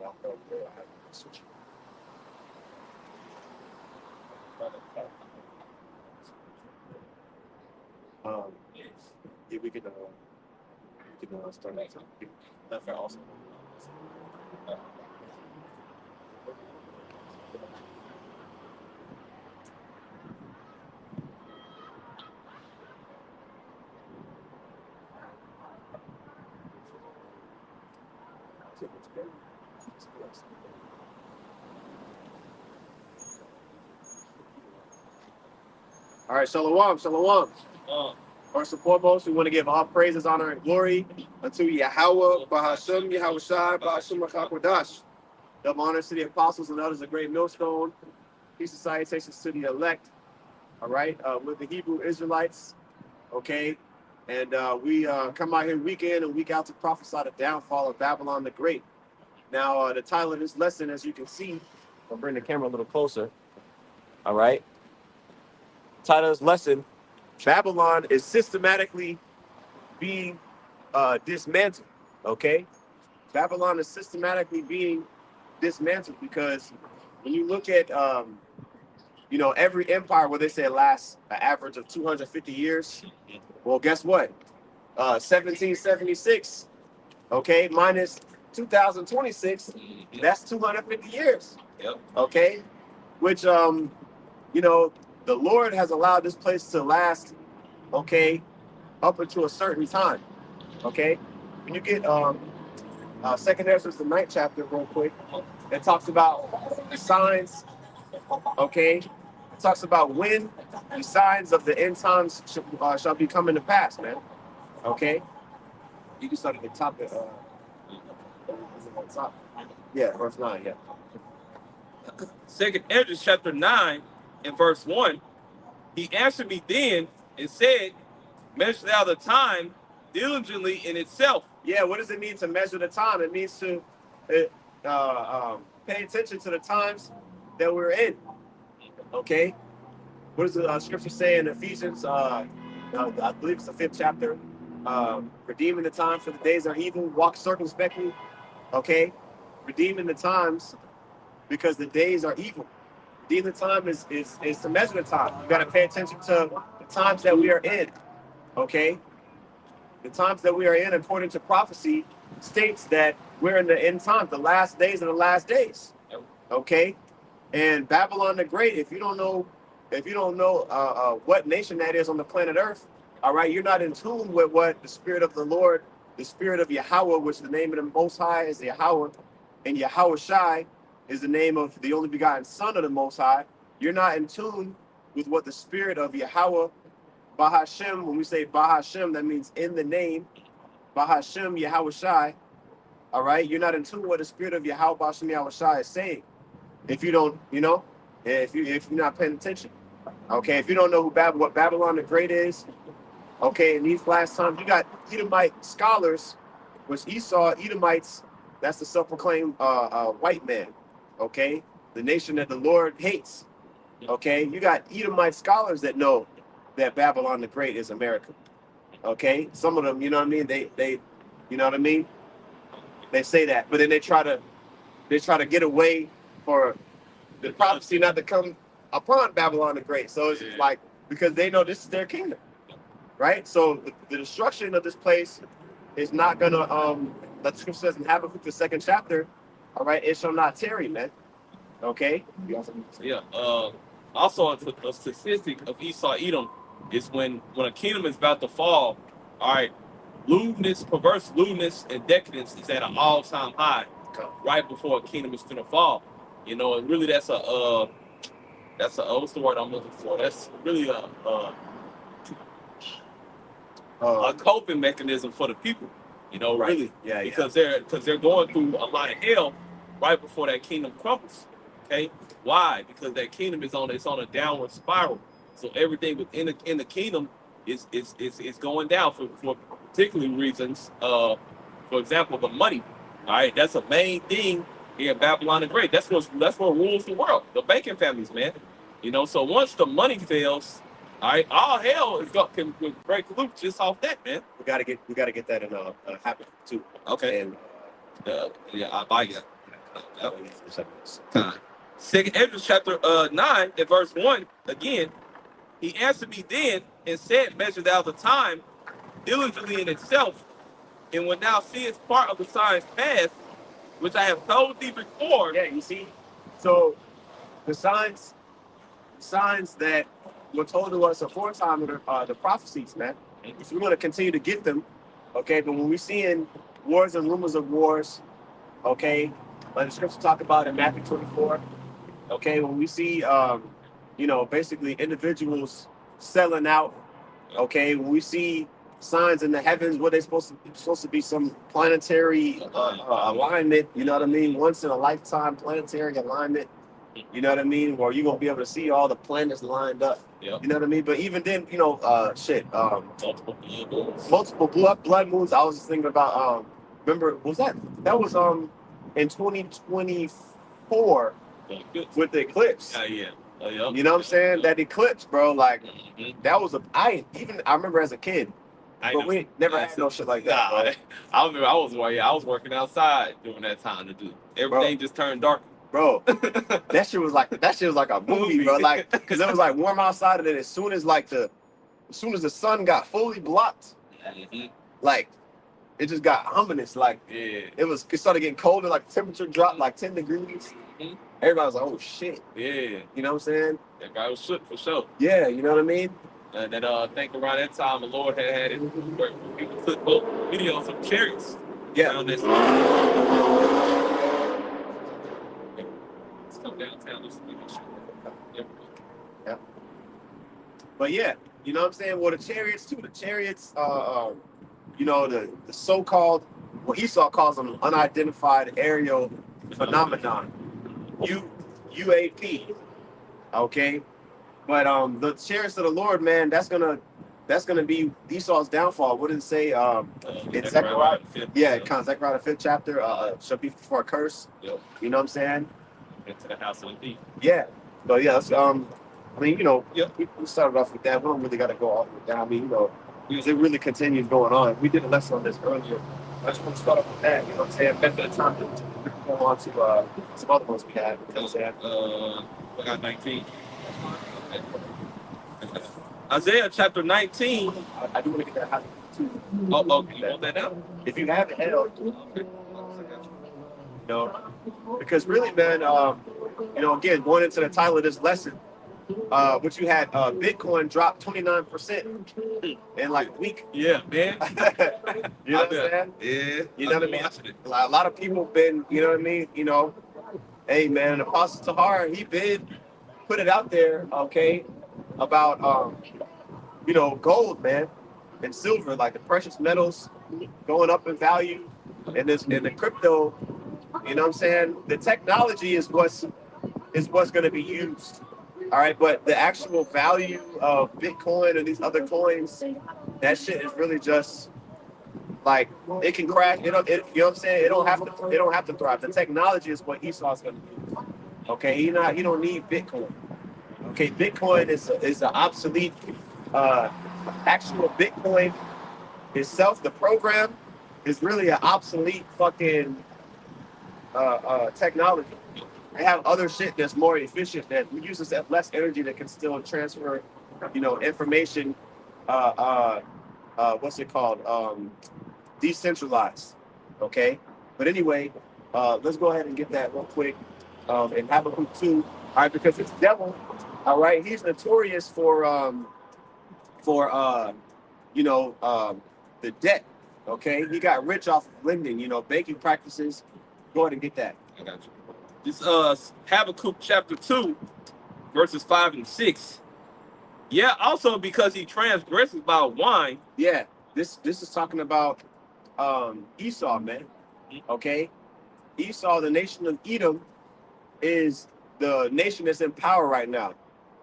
Yeah, we can start that topic. That's awesome. All right, shalom, shalom. First and foremost, we want to give all praises, honor, and glory unto Yahweh, Bahashem, Yahweh Shai, Bahashem, Machakwadash. Double honors to the apostles and others, a great millstone. Peace and salutations to the elect. All right, with the Hebrew Israelites. Okay, and we come out here week in and week out to prophesy the downfall of Babylon the Great. Now, the title of this lesson, as you can see, I'll bring the camera a little closer. All right. Title of this lesson: Babylon is systematically being dismantled. Okay, Babylon is systematically being dismantled because when you look at every empire where they say it lasts an average of 250 years. Well, guess what? 1776, okay, minus 2026, that's 250 years. Yep. Okay, which the Lord has allowed this place to last, okay, up until a certain time. Okay, when you get Second Ezra, the 9th chapter, real quick, it talks about the signs. Okay, it talks about when the signs of the end times shall be coming to pass, man. Okay, you can start at the top. Is it on top? Yeah, verse 9. Yeah. Second Ezra chapter 9 and verse 1. He answered me then and said, measure thou the time diligently in itself. Yeah, what does it mean to measure the time? It means to pay attention to the times that we're in. Okay, what does the scripture say in Ephesians? I believe it's the 5th chapter. Redeeming the time, for the days are evil. Walk circumspectly. Okay, redeeming the times because the days are evil. Redeeming the time is to measure the time. You got to pay attention to the times that we are in. Okay, the times that we are in, according to prophecy, states that we're in the end times, the last days of the last days. Okay, and Babylon the Great. If you don't know what nation that is on the planet Earth, all right, you're not in tune with what the Spirit of the Lord, the Spirit of Yahweh, which the name of the Most High is Yahweh, and Yahweh Shai is the name of the only begotten Son of the Most High. You're not in tune with what the Spirit of Yahweh, Bahashem, when we say Bahashem, that means in the name, Bahashem, Yahweh Shai, all right? You're not in tune with what the Spirit of Yahweh, Bahashem, Yahweh Shai is saying. If you don't, if you're not paying attention. Okay, if you don't know what Babylon the Great is, okay, in these last times, you got Edomite scholars, which Esau, Edomites, that's the self-proclaimed white man, okay? The nation that the Lord hates, okay? You got Edomite scholars that know that Babylon the Great is America, okay? Some of them, you know what I mean? They you know what I mean? They say that, but then they try to get away for the prophecy not to come upon Babylon the Great. So it's like, because they know this is their kingdom, right? So the destruction of this place is not gonna the scripture says in Habakkuk the 2nd chapter, all right, it shall not tarry, man. Okay. Yeah. Also, a statistic of Esau Edom is when a kingdom is about to fall. All right, lewdness, perverse lewdness, and decadence is at an all-time high right before a kingdom is going to fall. And really that's a what's the word I'm looking for? That's really a coping mechanism for the people. Right. Really. Yeah. Because they're going through a lot of hell right before that kingdom crumbles. Okay. Why? Because that kingdom is on a downward spiral. So everything within the kingdom is going down for particular reasons. For example, the money. All right, that's a main thing here in Babylon the Great. That's what rules the world. The banking families, man. So once the money fails, all right, all hell can break loose just off that, man. We gotta get that in Habakkuk too. Okay. And yeah, I buy you. Second Ezra chapter 9 and verse 1 again. He answered me then and said, measure thou the time diligently in itself, and when thou seest part of the signs past, which I have told thee before. Yeah, you see? So the signs that were told to us aforetime are the prophecies, man. So we're going to continue to get them, okay? But when we see in wars and rumors of wars, okay, like the scripture talk about in Matthew 24, okay, when we see, basically individuals selling out, okay, when we see signs in the heavens, what they supposed to be some planetary alignment, you know what I mean? Once in a lifetime planetary alignment, you know what I mean? Where you're gonna be able to see all the planets lined up. Yep. You know what I mean? But even then, multiple blood moons. I was just thinking about remember was that was in 2024 with the eclipse. Yeah. You know what I'm saying? That eclipse, bro, like that was I remember as a kid. But we never had no shit like that. Bro. I remember I was working outside during that time to do. Everything just turned dark. Bro, that shit was like a movie, bro. Like, cause it was like warm outside, and then as soon as the sun got fully blocked, like it just got ominous. Like, it started getting colder. Like the temperature dropped like 10 degrees. Everybody was like, "Oh shit!" Yeah, you know what I'm saying? That guy was shook for sure. Yeah, you know what I mean. And then I think around that time, the Lord had it where people took both videos of chariots. Yeah. Around this. Come downtown. Yeah. But yeah, you know what I'm saying? Well, the chariots too. The chariots, the so-called, what Esau calls them, unidentified aerial phenomenon, UAP. Okay, but the chariots of the Lord, man, that's gonna be Esau's downfall. What did it say? In Zechariah, Zechariah the 5th chapter, shall be for a curse. Yep. You know what I'm saying? Into the house of the thief. Yeah, but yeah, that's, we started off with that. We don't really got to go all the way down. I mean, because it really continues going on. We did a lesson on this earlier. I just want to start off with that. You know what I'm saying? At that time, we can go on to some other ones we had. You know what I'm saying? We got 19. Isaiah chapter 19. I do want to get that. You want that now? If you have it, because really, man, again, going into the title of this lesson, what you had, Bitcoin dropped 29% in like a week. Yeah, man. You know what I'm saying? Yeah. You know what I mean? A lot of people been, you know what I mean? Hey, man, Apostle Tahar, he been put it out there, okay, about, gold, man, and silver, like the precious metals going up in value, and the crypto. You know what I'm saying? The technology is what's going to be used. All right, but the actual value of Bitcoin and these other coins, that shit is really just like it can crash. You know what I'm saying? It don't have to thrive. The technology is what Esau's going to use. Okay, he don't need Bitcoin. Okay, Bitcoin is an obsolete. Actual Bitcoin itself, the program, is really an obsolete fucking technology. They have other shit that's more efficient that uses less energy that can still transfer, information. What's it called? Decentralized. Okay. But anyway, let's go ahead and get that real quick. And Habakkuk 2. All right, because it's devil. All right, he's notorious for the debt. Okay, he got rich off of lending. Banking practices. Go ahead and get that. I got you. This Habakkuk chapter 2, verses 5 and 6. Yeah, also because he transgresses by wine. Yeah, this is talking about Esau, man. Okay, Esau, the nation of Edom, is the nation that's in power right now.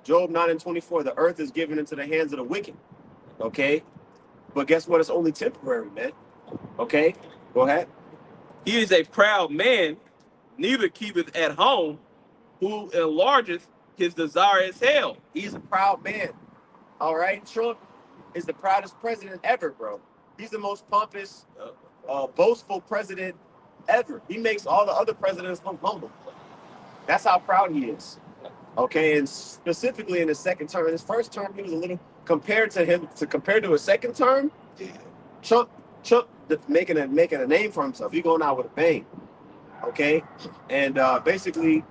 Job 9 and 24. The earth is given into the hands of the wicked. Okay, but guess what? It's only temporary, man. Okay, go ahead. He is a proud man, neither keepeth at home, who enlargeth his desire as hell. He's a proud man. All right, Trump is the proudest president ever, bro. He's the most pompous, boastful president ever. He makes all the other presidents look humble. That's how proud he is. Okay, and specifically in his second term. In his first term, he was a little compared to his second term. Trump making a name for himself. He going out with a bang. Okay, and basically,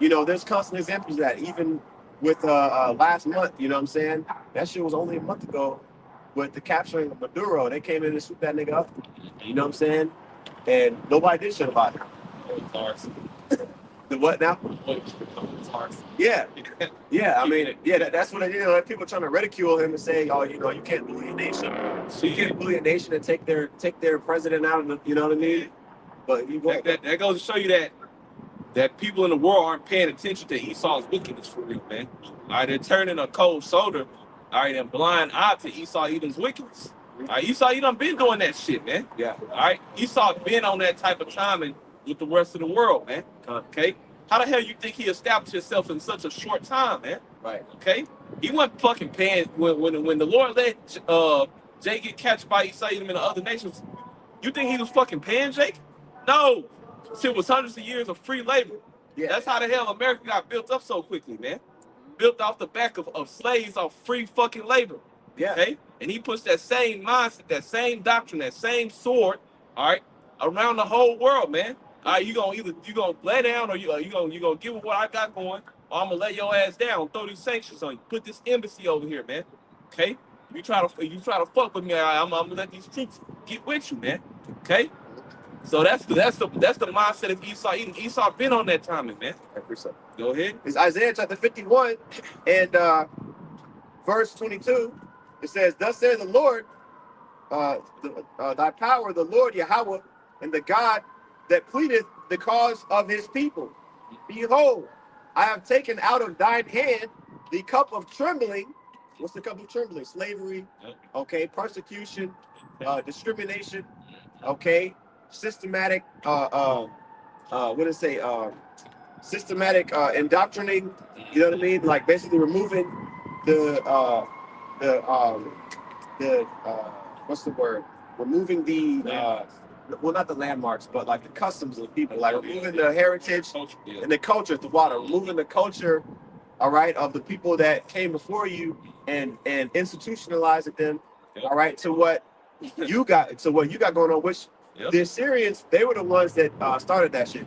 there's constant examples of that. Even with last month, you know what I'm saying? That shit was only a month ago. With the capturing of Maduro, they came in and swooped that nigga up. You know what I'm saying? And nobody did shit about it. The what now? Yeah. Yeah, I mean, yeah, that's what they did. Like, people trying to ridicule him and say, oh, you can't bully a nation. You can't bully a nation and take their president out of the, you know what I mean? But that goes to show you that people in the world aren't paying attention to Esau's wickedness for real, man. All right, they're turning a cold shoulder, all right, and blind eye to Esau Edom's wickedness. All right, Esau Edom been doing that shit, man. Yeah. All right, Esau been on that type of timing with the rest of the world, man. Okay. How the hell you think he established himself in such a short time, man? Right. Okay. He wasn't fucking paying when the Lord let Jay get captured by Esau Edom and the other nations. You think he was fucking paying Jake? No. Shit was hundreds of years of free labor. Yeah. That's how the hell America got built up so quickly, man. Built off the back of slaves off free fucking labor. Yeah. Okay? And he puts that same mindset, that same doctrine, that same sword, all right, around the whole world, man. All right, you gonna lay down or you gonna give it what I got going, or I'm gonna lay your ass down, throw these sanctions on you, put this embassy over here, man. Okay? You try to fuck with me, I'm gonna let these troops get with you, man. Okay? So that's the mindset of Esau. Esau been on that timing, man. Go ahead. It's Isaiah chapter 51 and verse 22. It says, "Thus says the Lord, thy power, the Lord Yahweh, and the God that pleadeth the cause of his people. Behold, I have taken out of thine hand the cup of trembling." What's the cup of trembling? Slavery, okay, persecution, discrimination, okay, systematic, what did it say? Systematic indoctrinating. You know what I mean? Like basically removing the what's the word? Removing the well, not the landmarks, but like the customs of the people, like removing the heritage and the culture of the water, removing the culture, all right, of the people that came before you and institutionalizing them, all right, to what you got going on, which the Assyrians, they were the ones that started that shit.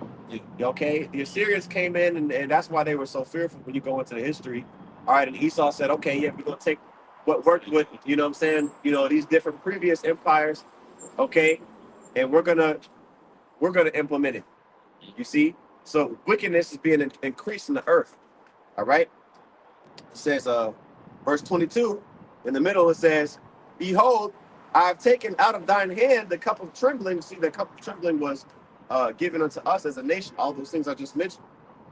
Okay, the Assyrians came in and that's why they were so fearful when you go into the history. All right, and Esau said, okay, yeah, we're gonna take what worked with, you know what I'm saying, these different previous empires, okay, and we're gonna implement it. You see, so wickedness is being increased in the earth. All right, it says verse 22 in the middle, it says, "Behold, I have taken out of thine hand the cup of trembling." See, the cup of trembling was given unto us as a nation, all those things I just mentioned,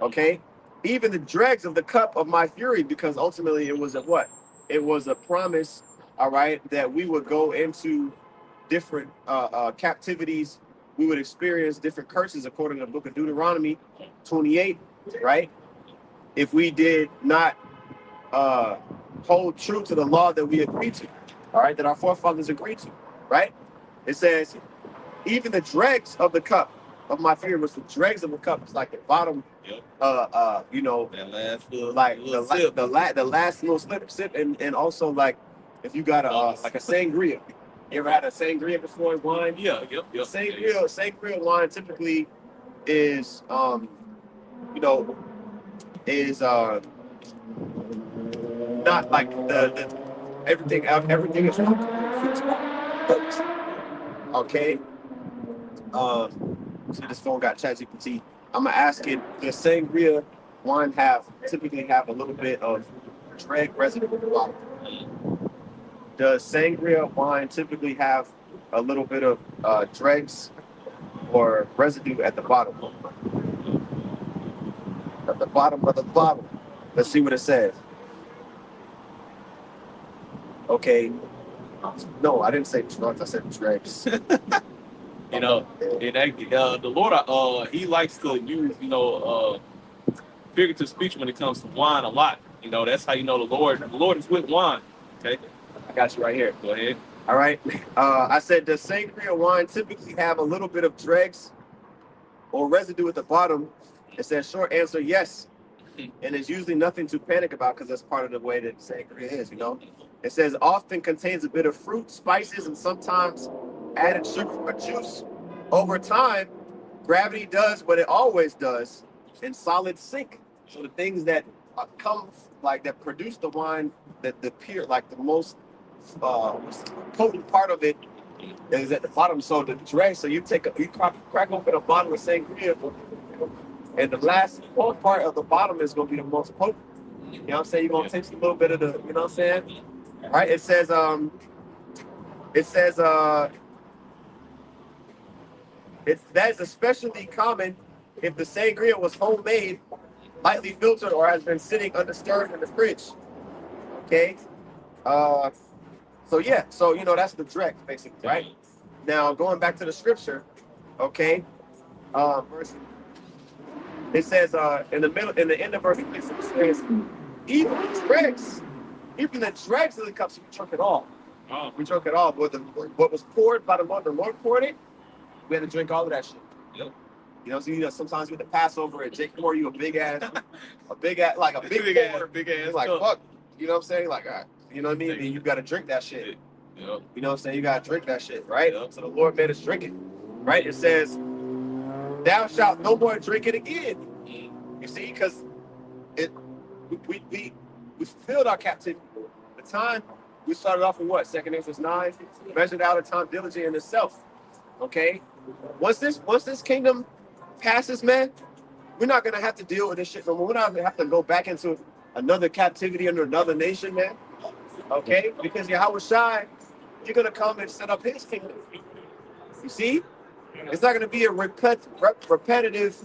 okay, "even the dregs of the cup of my fury," because ultimately it was a what? It was a promise, all right, that we would go into different captivities. We would experience different curses according to the book of Deuteronomy 28, right? If we did not hold true to the law that we agreed to, all right, that our forefathers agreed to, right? It says, "Even the dregs of the cup of my fury," was the dregs of the cup. It's like the bottom, that last little, like little sip. the last little sip, and also like if you got like a sangria. You ever had a sangria before, wine? Yeah, yep. Sangria wine typically is not like the everything is okay. So this phone got ChatGPT. I'm gonna ask it, does sangria wine typically have a little bit of drag residue at the bottom? Does sangria wine typically have a little bit of dregs or residue at the bottom? At the bottom of the bottle. Let's see what it says. Okay. No, I didn't say drugs. I said dregs. The Lord, he likes to use, figurative speech when it comes to wine a lot. That's how you know the Lord is with wine. Okay. I got you right here. Go ahead. All right. I said, does sangria wine typically have a little bit of dregs or residue at the bottom? It says, short answer, yes. And it's usually nothing to panic about because that's part of the way that sangria is, you know. It says often contains a bit of fruit, spices, and sometimes added sugar or juice. Over time, gravity does what it always does in solid sink. So the things that come like that produce the wine, that the pure, like the most potent part of it is at the bottom. So the drag, so you crack open a bottle of sangria, and the last part of the bottom is gonna be the most potent. You know what I'm saying? You're gonna taste a little bit of the, you know what I'm saying? Right? It says it's that is especially common if the sangria was homemade, lightly filtered, or has been sitting undisturbed in the fridge. Okay. Uh, so yeah, so you know that's the direct basically, right? Now going back to the scripture, okay. Verse, it says in the middle, in the end of verse 6, it says, even the dregs, even the dregs of the cups, we drunk it all. Oh. We drunk it all. But what was poured by the Lord poured it. We had to drink all of that shit. Yep. You know, so you know, sometimes with the Passover and Jake pour you a big ass, big ass big ass. Like fuck, you know what I'm saying? Like, all right, you know what I mean? And you got to drink that shit. Yep. You know what I'm saying? You got to drink that shit, right? Yep. So the Lord made us drink it, right? It says, "Thou shalt no more drink it again." You see, because it we fulfilled our captivity. The time we started off with what? 2 Corinthians 9, measured out a time diligent in itself. Okay, once this kingdom passes, man, we're not gonna have to deal with this shit no more. We're not gonna have to go back into another captivity under another nation, man. Okay, because Yahweh Shai, you're gonna come and set up His kingdom. You see, it's not gonna be a repetitive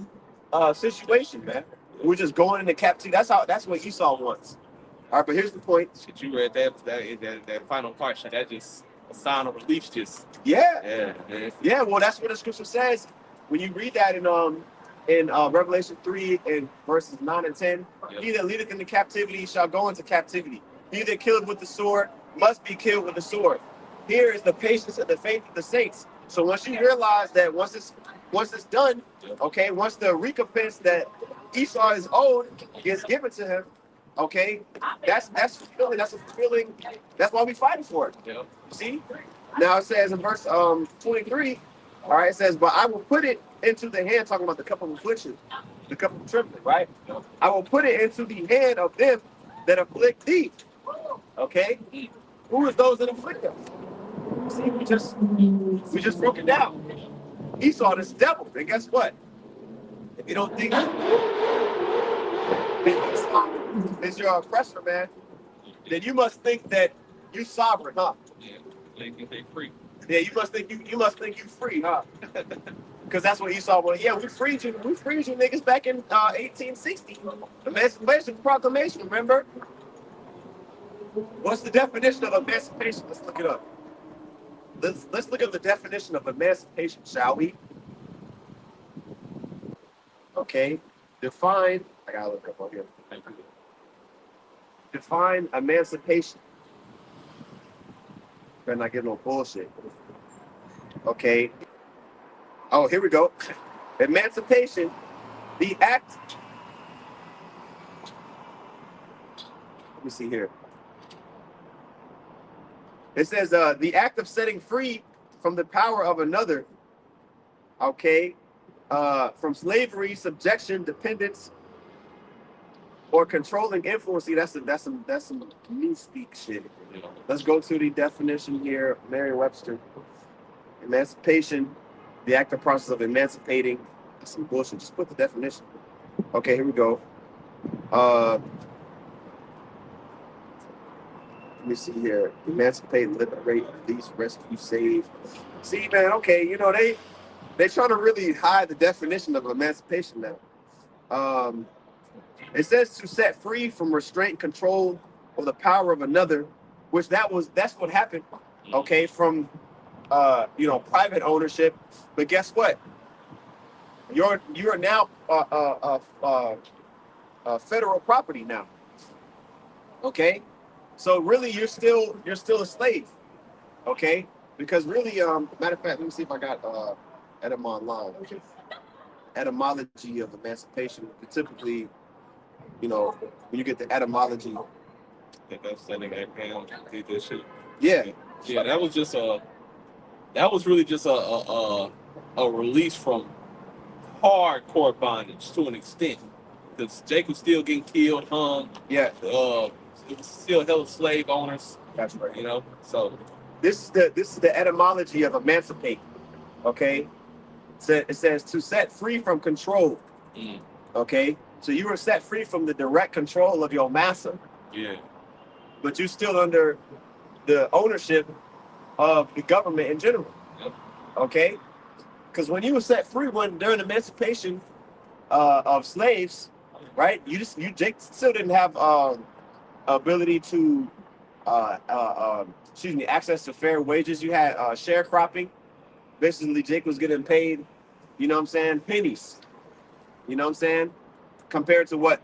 situation, man. We're just going into captivity. That's what Esau wants. All right, but here's the point. Shit, you read that final part. Shit, that just a sign of relief. Just yeah. Well, that's what the scripture says. When you read that in Revelation 3 and verses 9 and 10, yep. He that leadeth into captivity shall go into captivity. He that killed with the sword must be killed with the sword. Here is the patience and the faith of the saints. So once you realize that once it's done, okay, once the recompense that Esau is owed is given to him, okay, that's fulfilling. That's a fulfilling. That's why we fighting for it. Yeah. See? Now it says in verse 23, all right, it says, but I will put it into the hand, talking about the cup of affliction, the cup of trembling, right? I will put it into the hand of them that afflict thee. Okay? Who is those that afflict us? See, we just broke it down. Esau, this devil. And guess what? If you don't think Esau is your oppressor, man, then you must think that you sovereign, huh? Yeah, they free. Yeah, you must think you free, huh? Because that's what Esau was. Yeah, we freed you niggas back in 1860. The Emancipation Proclamation, remember? What's the definition of emancipation? Let's look it up. Let's look at the definition of emancipation, shall we? Okay. Define. I gotta look up on here. Define emancipation. Better not get no bullshit. Okay. Oh, here we go. Emancipation, the act. Let me see here. It says the act of setting free from the power of another. Okay. From slavery, subjection, dependence, or controlling influence. See, that's some new speak shit. Let's go to the definition here. Merriam-Webster. Emancipation, the active process of emancipating. That's some bullshit. Just put the definition. Okay, here we go. Let me see here. Emancipate, liberate, release, rescue, save. See, man, okay, you know, they're trying to really hide the definition of emancipation now. It says to set free from restraint, control, or the power of another, which that's what happened, okay, from private ownership. But guess what? You're now federal property now. Okay, so really you're still a slave. Okay, because really, matter of fact, let me see if I got etym online. Etymology of emancipation. Typically, you know, when you get the etymology, I think that's sending that pound did this shit. yeah, Yeah, that was just that was really just a release from hardcore bondage to an extent. Because Jake was still getting killed, hung. yeah, It was still hella slave owners, that's right. you know. So This is the etymology of emancipate. Okay, so it says to set free from control. Okay, so you were set free from the direct control of your master. Yeah. But you still under the ownership of the government in general. Yep. Okay, because when you were set free, when during emancipation of slaves, right? You Jake still didn't have ability to access to fair wages. You had sharecropping. Basically, Jake was getting paid, you know what I'm saying, pennies. You know what I'm saying, compared to what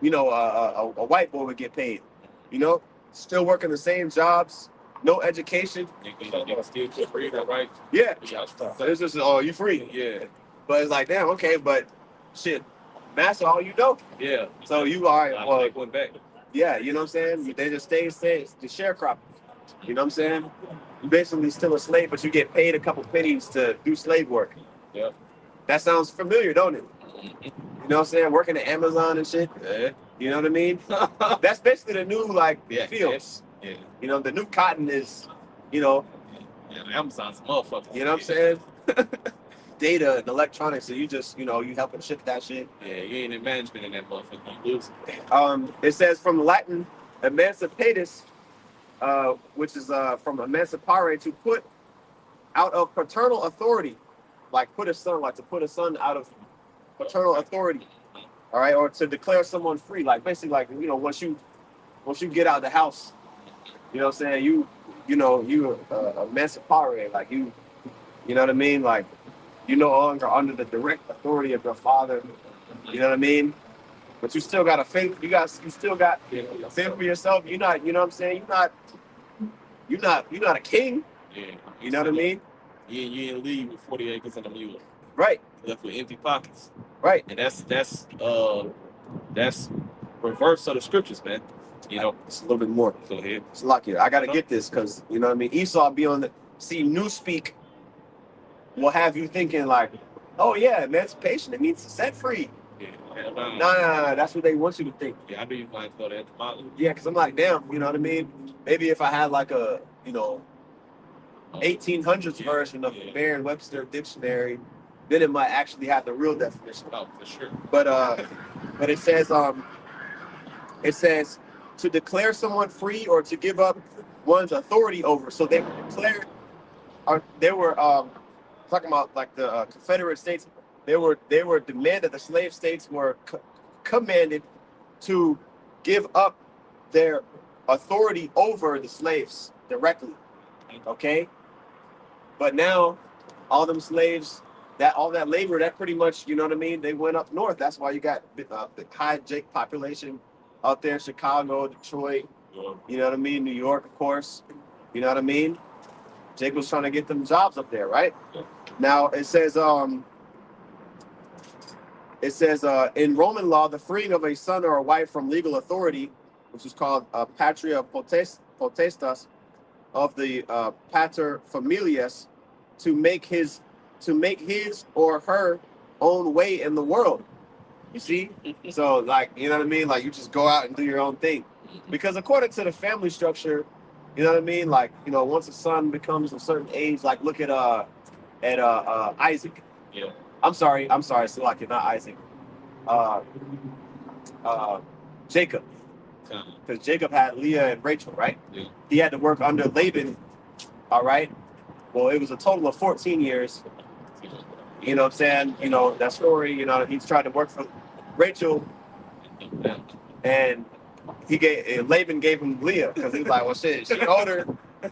a white boy would get paid. You know, still working the same jobs, no education. You still get free, right? Yeah. So it's just you free. Yeah. But it's like, damn, okay, but shit, master all you know. Yeah. So you are went back. Yeah, you know what I'm saying? They just stay the sharecropping. You know what I'm saying? You basically still a slave, but you get paid a couple pennies to do slave work. Yeah. That sounds familiar, don't it? You know what I'm saying? Working at Amazon and shit. Yeah. You know what I mean? That's basically the new fields. Yeah. You know, the new cotton is, you know. Yeah, Amazon's a motherfucker. You know what I'm saying? Data and electronics, so you just, you helping ship that shit. Yeah, you ain't in management in that motherfucker. You lose. It says from Latin emancipatus, which is from emancipare, to put out of paternal authority, like to put a son out of paternal authority, all right, or to declare someone free, like basically, like once you get out of the house, you know what I'm saying, you emancipare, like you know what I mean, like you no longer under the direct authority of your father, you know what I mean, but you still got a faith, you still got faith for yourself. You're not, you know what I'm saying, you're not a king. Yeah. You know what I mean? You ain't leave with 40 acres and a mule. Right. Left with empty pockets. Right. And that's reverse of the scriptures, man. You know, it's a little bit more. Go ahead. It's lucky. I gotta get this because you know what I mean. Esau be on the Newspeak will have you thinking like, oh yeah, emancipation, it means set free. Yeah. Nah, that's what they want you to think. Yeah, I knew you might go there tomorrow. Yeah, because I'm like, damn, you know what I mean? Maybe if I had like a 1800s version of the Merriam-Webster dictionary, then it might actually have the real definition. Oh, for sure. But it says to declare someone free or to give up one's authority over. So they were declared, they were talking about like the Confederate States. They were demanded, the slave states were commanded to give up their authority over the slaves directly. Okay, but now all them slaves, all that labor, that pretty much, you know what I mean, they went up north. That's why you got the high Jake population out there in Chicago, Detroit, you know what I mean, New York, of course, you know what I mean. Jake was trying to get them jobs up there, right? Now it says in Roman law, the freeing of a son or a wife from legal authority, which is called patria potestas, of the pater familias, to make his or her own way in the world. You see? So like, you know what I mean? Like you just go out and do your own thing. Because according to the family structure, you know what I mean? Like, once a son becomes a certain age, like look at Isaac. Yeah. I'm sorry, so like not Isaac. Jacob. Because Jacob had Leah and Rachel, right? Yeah. He had to work under Laban, all right? Well, it was a total of 14 years. You know what I'm saying? That story, he's tried to work for Rachel, and Laban gave him Leah, because he was like, well, shit, she older.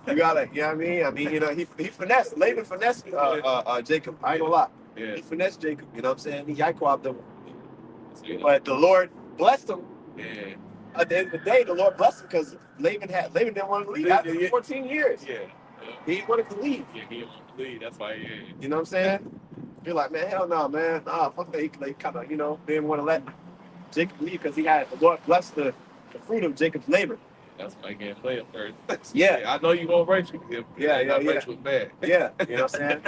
You gotta, you know what I mean? He finessed, Laban finessed Jacob. I ain't gonna lie. Yeah. He finessed Jacob, you know what I'm saying? He yaquabbed him. But the Lord blessed him. Yeah. At the end of the day, the Lord blessed him because Laban didn't want to leave after 14 years. Yeah. He wanted to leave. Yeah, he wanted to leave. That's why. Yeah. You know what I'm saying? You're like, man, hell no, man. Nah, fuck that. He kind of, didn't want to let Jacob leave because he had the Lord bless the fruit of Jacob's labor. That's why I can't play him first. Yeah. I know you gonna Rachel. Yeah. Rachel was bad. Yeah, you know what I'm saying?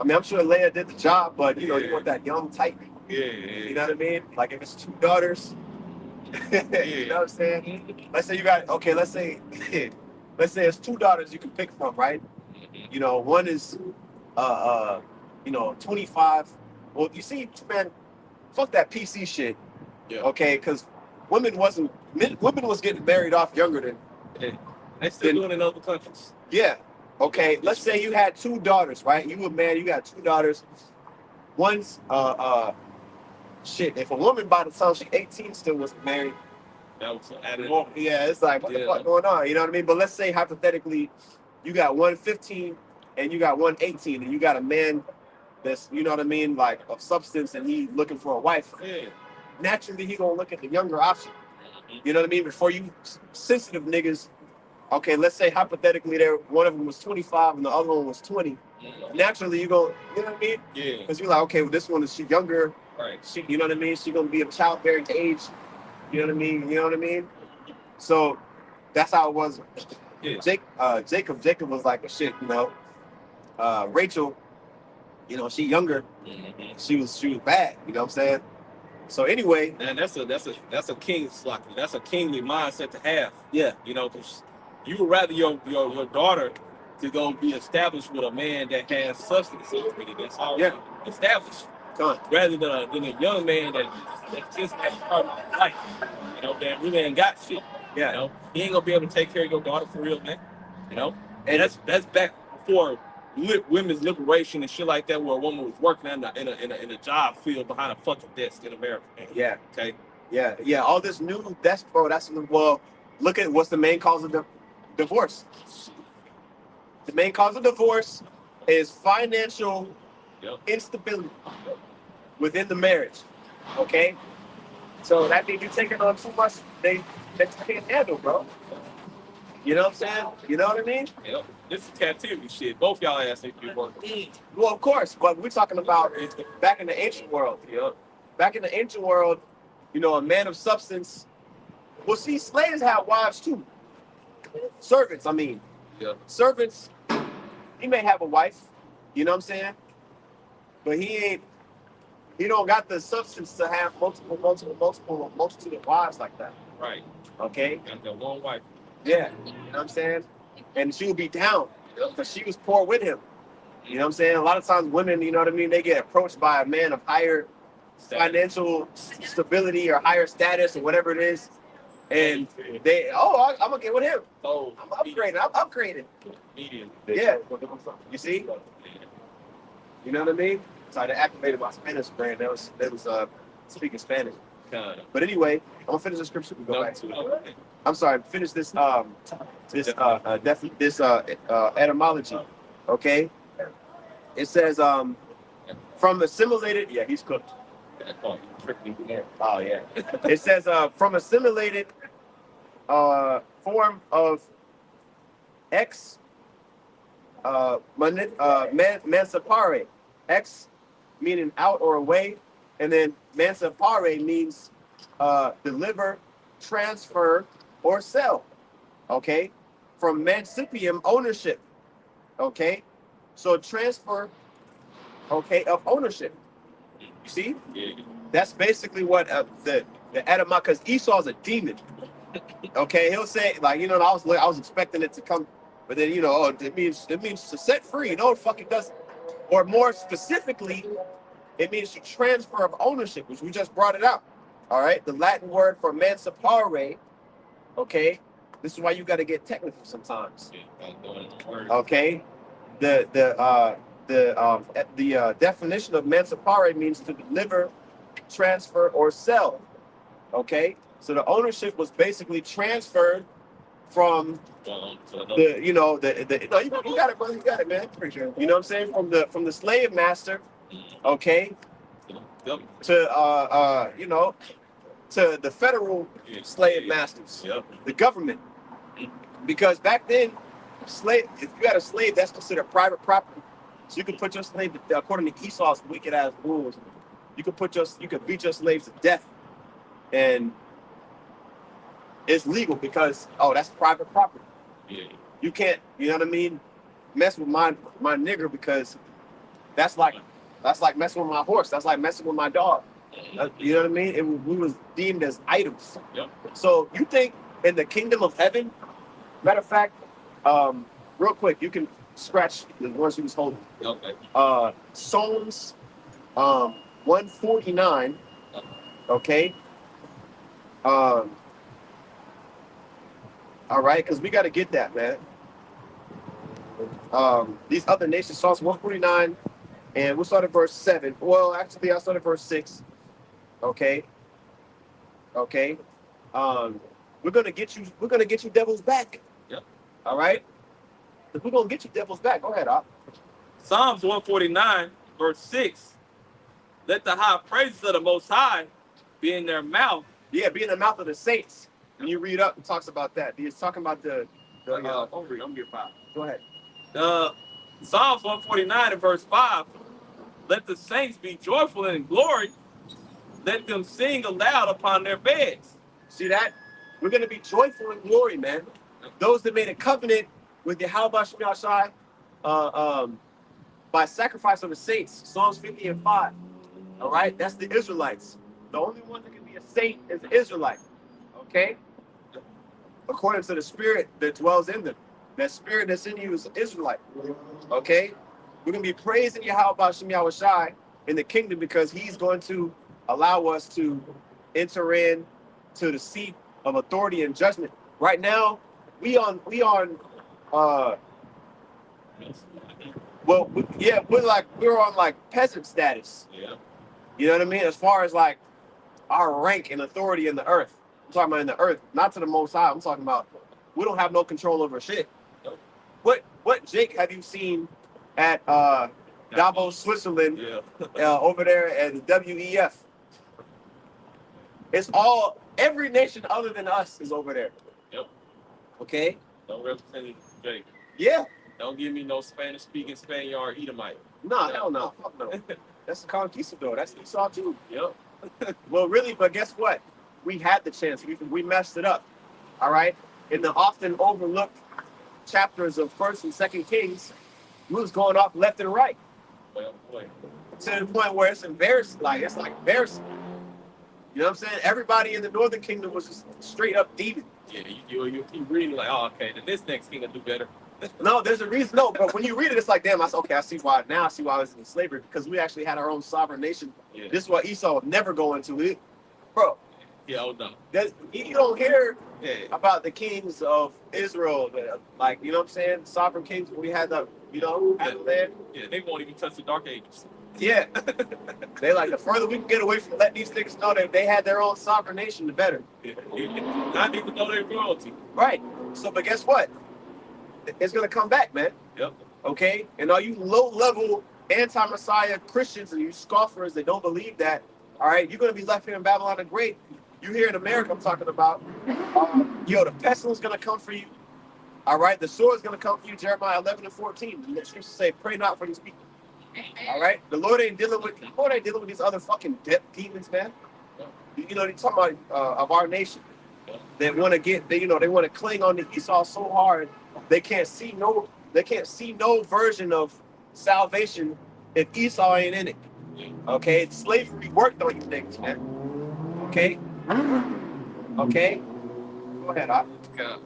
I mean, I'm sure Leia did the job, but you want that young type. Yeah. You know what I mean? Like if it's 2 daughters, you know what I'm saying? Let's say you got let's say it's 2 daughters you can pick from, right? One is 25. Well, you see, man, fuck that PC shit. Yeah. Okay, because women was getting married off younger than. They still doing it in other countries. Yeah. Okay. Let's say you had 2 daughters, right? You were married. You got 2 daughters. One's shit. If a woman by the time she's 18 still wasn't married, that was added on. Yeah, it's like what the fuck going on? You know what I mean? But let's say hypothetically, you got one 15 and you got one 18, and you got a man that's like of substance, and he looking for a wife. Yeah. Naturally, he gonna look at the younger option. You know what I mean? Before you sensitive niggas. Okay, let's say hypothetically, one of them was 25 and the other one was 20. Naturally, you know what I mean? Yeah. Because you're like, okay, well, this one is she younger. Right. She, you know what I mean? She gonna be of childbearing age. You know what I mean? You know what I mean? So that's how it was. Yeah. Jacob was like a shit. Rachel, she younger. Mm-hmm. She was bad. You know what I'm saying? So anyway, and that's a king's that's a kingly mindset to have. Yeah. Because you would rather your daughter to go be established with a man that has substance already, that's already established. Rather than a young man that just has started life. That really ain't got shit. Yeah. He ain't gonna be able to take care of your daughter for real, man. And that's back before women's liberation and shit like that, where a woman was working in a job field behind a fucking desk in America, man. Yeah. Okay. Yeah. All this new look at what's the main cause of divorce. The main cause of divorce is financial instability within the marriage. Okay? So that means you're taking on too much that you can't handle, bro. You know what I'm saying? You know what I mean? Yep. This is captivity shit. Both y'all ass need to be working. Well, of course, but we're talking about back in the ancient world. Back in the ancient world, a man of substance. Well, see, slaves had wives too. Servants, I mean. Yeah. Servants, he may have a wife, you know what I'm saying? But he don't got the substance to have multitude of wives like that. Right. Okay? Got that one wife. Yeah. You know what I'm saying? And she would be down because she was poor with him. You know what I'm saying? A lot of times women, you know what I mean, they get approached by a man of higher financial stability or higher status or whatever it is. And I'm going to get with him. Oh, I'm upgrading. Medium. Yeah. You see? You know what I mean? So I activated my Spanish brain. That was speaking Spanish. But anyway, I'm going to finish the scripture. We go back to it. I'm sorry, finish this etymology. Okay? It says from assimilated, he's cooked. Oh yeah. It says from assimilated form of mancipare. Ex meaning out or away, and then mancipare means deliver, transfer, or sell. Okay? From mancipium, ownership. Okay? So transfer, of ownership. You see? Yeah. That's basically what the etymology, because Esau's a demon. Okay, he'll say, like, I was expecting it to come, but then it means to set free. No, it fucking doesn't. Or more specifically, it means to transfer of ownership, which we just brought it out. All right, the Latin word for mancipare. Okay, this is why you got to get technical sometimes. Okay, the definition of mancipare means to deliver, transfer, or sell. Okay, so the ownership was basically transferred from you got it, brother, you got it, man. You know what I'm saying? From the slave master, okay, to to the federal slave masters, the government, because back then slave, if you got a slave, that's considered private property. So you can put your slave, according to Esau's wicked ass rules, you could beat your slaves to death, and it's legal because that's private property. Yeah. You can't, you know what I mean, mess with my nigger because that's like messing with my horse. That's like messing with my dog. You know what I mean? We was deemed as items. Yep. So you think in the kingdom of heaven, matter of fact, real quick, you can scratch the ones he was holding. Okay. Psalms 149. Okay. All right, because we got to get that, man. These other nations, Psalms 149, and we'll start at verse 7. Well, actually, I'll start at verse 6. Okay. Okay. We're gonna get you devils back. Yep. All right. We're gonna get you devils back. Go ahead, Op. Psalms 149, verse 6. Let the high praises of the Most High be in their mouth. Yeah, be in the mouth of the saints. When you read up, it talks about that. He's talking about I'm gonna get 5. Go ahead. Psalms 149 and verse 5. Let the saints be joyful and in glory. Let them sing aloud upon their beds. See that? We're going to be joyful in glory, man. Those that made a covenant with Yahweh Shem Yahshai by sacrifice of the saints, Psalms 50 and 5. All right? That's the Israelites. The only one that can be a saint is the Israelite. Okay? According to the spirit that dwells in them. That spirit that's in you is an Israelite. Okay? We're going to be praising Yahweh Shem Yahshai in the kingdom because he's going to allow us to enter in to the seat of authority and judgment. Right now, we're on like peasant status. Yeah. You know what I mean? As far as like our rank and authority in the earth. I'm talking about in the earth, not to the Most High. I'm talking about we don't have no control over shit. What Jake have you seen at Davos, Switzerland, over there at the WEF? It's every nation other than us is over there. Yep. Okay? Don't represent Jake. Yeah. Don't give me no Spanish speaking Spaniard Edomite. No, hell no. Fuck no. That's the conquistador. That's Esau too. Yep. Well, really, but guess what? We had the chance. We messed it up. All right? In the often overlooked chapters of 1st and 2nd Kings, we was going off left and right. Well, boy. To the point where it's embarrassing. It's like embarrassing. You know what I'm saying? Everybody in the Northern Kingdom was just straight up demon. Yeah, you keep reading like, oh, okay, then this next king will do better. No, there's a reason. No, but when you read it, it's like, damn, I see why. Now I see why I was in slavery, because we actually had our own sovereign nation. Yeah. This is what Esau would never go into it. Bro. Yeah, oh no. You don't hear about the kings of Israel, like, you know what I'm saying? Sovereign kings, we had the land. Yeah, they won't even touch the Dark Ages. Yeah. They like, the further we can get away from letting these niggas know that they had their own sovereign nation, the better. Yeah. Not even know their royalty. Right. So, but guess what? It's going to come back, man. Yep. Okay? And all you low-level anti-Messiah Christians and you scoffers that don't believe that, all right, you're going to be left here in Babylon the Great. You here in America, I'm talking about, the pestilence is going to come for you. All right? The sword is going to come for you, Jeremiah 11 and 14. The scriptures say, pray not for these people. All right? The Lord ain't dealing with these other fucking demons, man. You know, they're talking about of our nation. They want to they want to cling on to Esau so hard they can't see no version of salvation if Esau ain't in it. Okay, slavery worked on you niggas, man. Okay, okay. Go ahead, Op. God.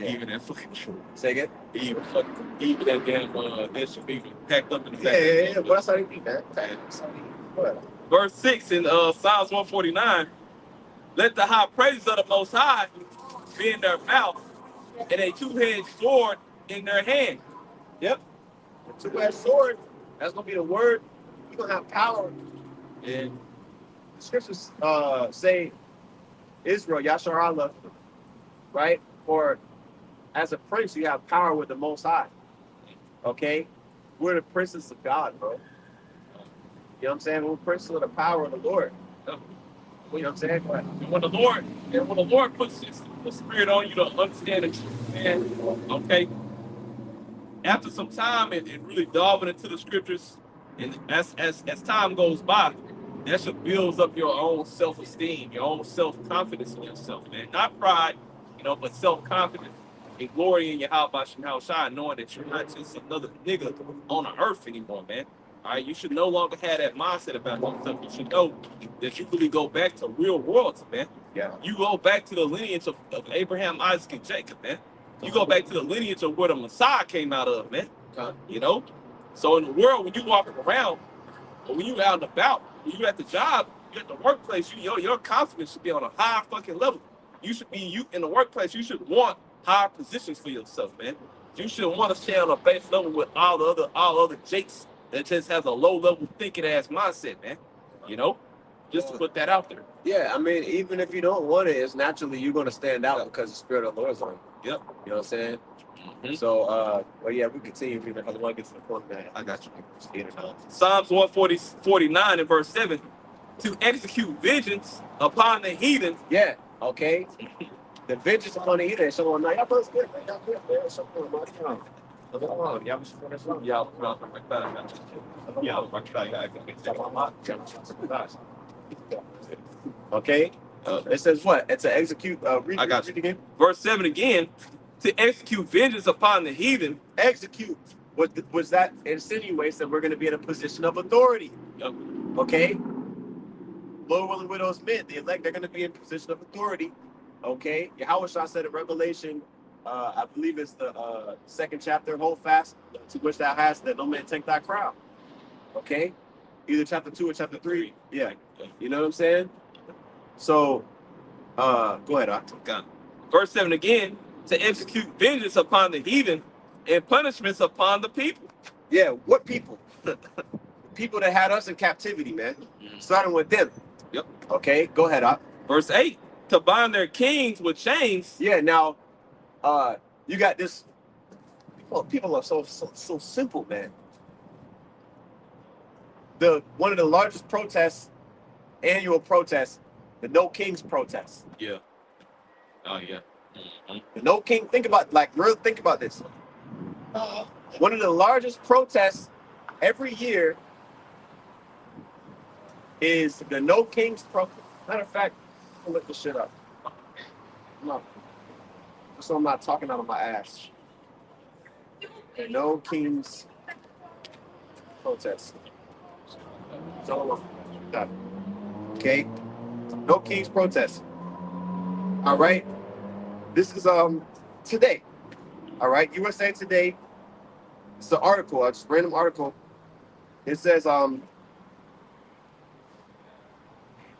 Even that fucking truth. Say again. Even that damn that should be packed up in the back. Yeah. But that's how they beat that. Go ahead. Verse 6 in Psalms 149. Let the high praises of the Most High be in their mouth, and a two-edged sword in their hand. Yep. The two-edged sword. That's gonna be the word. You're gonna have power. And the scriptures say, Israel, Yashar Allah, right? For as a prince, you have power with the Most High. Okay? We're the princes of God, bro. You know what I'm saying? We're princes of the power of the Lord. You know what I'm saying? Go ahead. And when the Lord puts the Spirit on you to understand the truth, man, okay, after some time and really delving into the scriptures, and as time goes by, that should builds up your own self-esteem, your own self-confidence in yourself, man. Not pride, but self-confidence and glory in your how shine, knowing that you're not just another nigga on the earth anymore, man. All right, you should no longer have that mindset about yourself. You should know that you really go back to real royalty, man. Yeah. You go back to the lineage of Abraham, Isaac, and Jacob, man. You go back to the lineage of where the Messiah came out of, man. So in the world, when you walking around, or when you out and about, when you at the job, you at the workplace, your confidence should be on a high fucking level. You in the workplace, you should want higher positions for yourself, man. You should want to stay on a base level with all other jakes that just has a low level thinking ass mindset, man. Just to put that out there. Yeah, I mean, even if you don't want it, it's naturally you're going to stand out because the Spirit of the Lord is on you. Yep. You know what I'm saying? Mm-hmm. So, well, yeah, we continue because I want to get to the point, man. I got you. Psalms 149 and verse 7, to execute vengeance upon the heathen. Yeah, okay. The vengeance upon the heathen. So, now, y'all both good, man. Y'all good, man. So, okay. It says what? It's to execute. I got you. Again. Verse 7 again. To execute vengeance upon the heathen. Execute. Was that insinuates that we're going to be in a position of authority? Yep. Okay. Lord willing, with those men, the elect, they're going to be in position of authority. Okay. Yahweh said in Revelation, I believe it's the second chapter, hold fast to which thou hast, that no man take thy crown. Okay. Either chapter 2 or chapter 3. Yeah. You know what I'm saying? So, go ahead, Octagon. Verse 7 again, to execute vengeance upon the heathen and punishments upon the people. Yeah, what people? People that had us in captivity, man. Starting with them. Yep. Okay, go ahead, Verse 8, to bind their kings with chains. Yeah, now, you got this. People are so simple, man. One of the largest protests, annual protests, the No Kings protest. Yeah. Oh yeah. Mm-hmm. The No King. Think about this. One of the largest protests every year is the No Kings protest. Matter of fact, I'll look this shit up. No, so I'm not talking out of my ass. The No Kings protest. So, okay. No Kings protest. All right. This is today. All right. USA Today. It's an article, a just random article. It says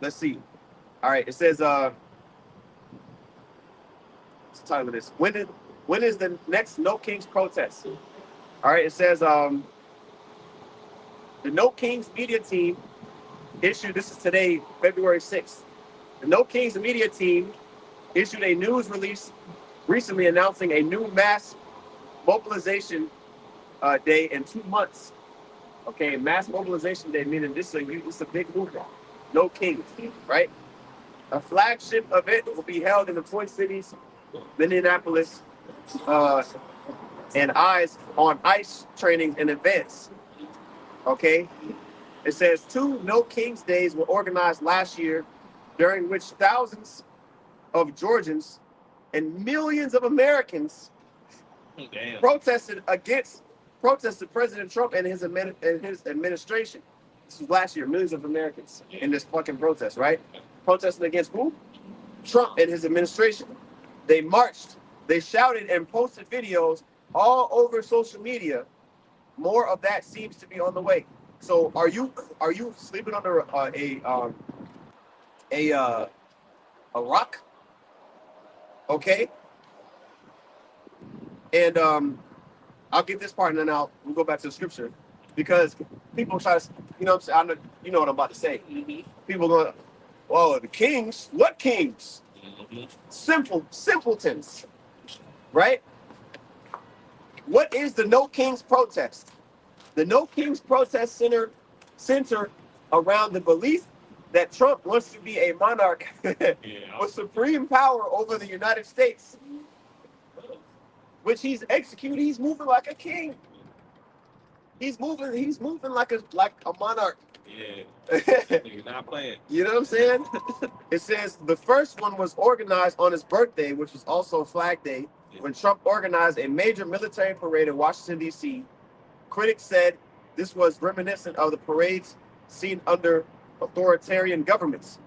let's see. All right. It says what's the title of this? When is the next No Kings protest? All right. It says the No Kings media team issued. This is today, February 6th. The No Kings media team issued a news release recently announcing a new mass mobilization day in 2 months. Okay, mass mobilization day, meaning this is a big movement. No Kings, right? A flagship event will be held in the Twin Cities, Minneapolis, and eyes on ICE training in advance. Okay, it says 2 No Kings days were organized last year, during which thousands of Georgians and millions of Americans protested President Trump and his administration. This was last year. Millions of Americans in this fucking protest, right? Protesting against who? Trump and his administration. They marched, they shouted, and posted videos all over social media. More of that seems to be on the way. So, are you sleeping under a rock? Okay. And I'll get this part, and then we'll go back to the scripture, because people try to, you know what I'm saying? You know what I'm about to say. Mm-hmm. People going, well, the kings, what kings? Mm-hmm. Simpletons, right? What is the No Kings protest? The No Kings protest center around the belief that Trump wants to be a monarch Yeah. with supreme power over the United States, which he's executing. He's moving like a king. He's moving like a monarch. Yeah. You're not playing. You know what I'm saying? It says the first one was organized on his birthday, which was also Flag Day, when Trump organized a major military parade in Washington, D.C. Critics said this was reminiscent of the parades seen under authoritarian governments.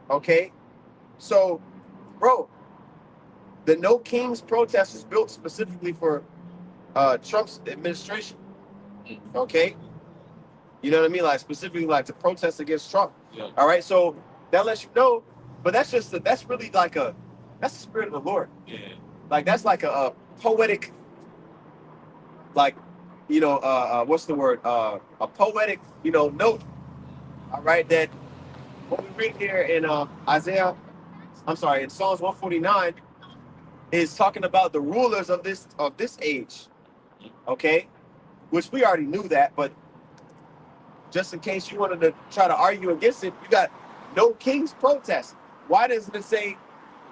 Okay? So, bro, the No Kings protest was built specifically for Trump's administration. Okay? You know what I mean? Like, specifically, like, to protest against Trump. Yeah. All right? So, that lets you know, but that's really like that's the spirit of the Lord. Yeah. Like, that's like a poetic, like, you know, what's the word? A poetic, you know, note. All right, that what we read here in in Psalms 149 is talking about the rulers of this age. Okay, which we already knew that, but just in case you wanted to try to argue against it, you got no king's protest. Why doesn't it say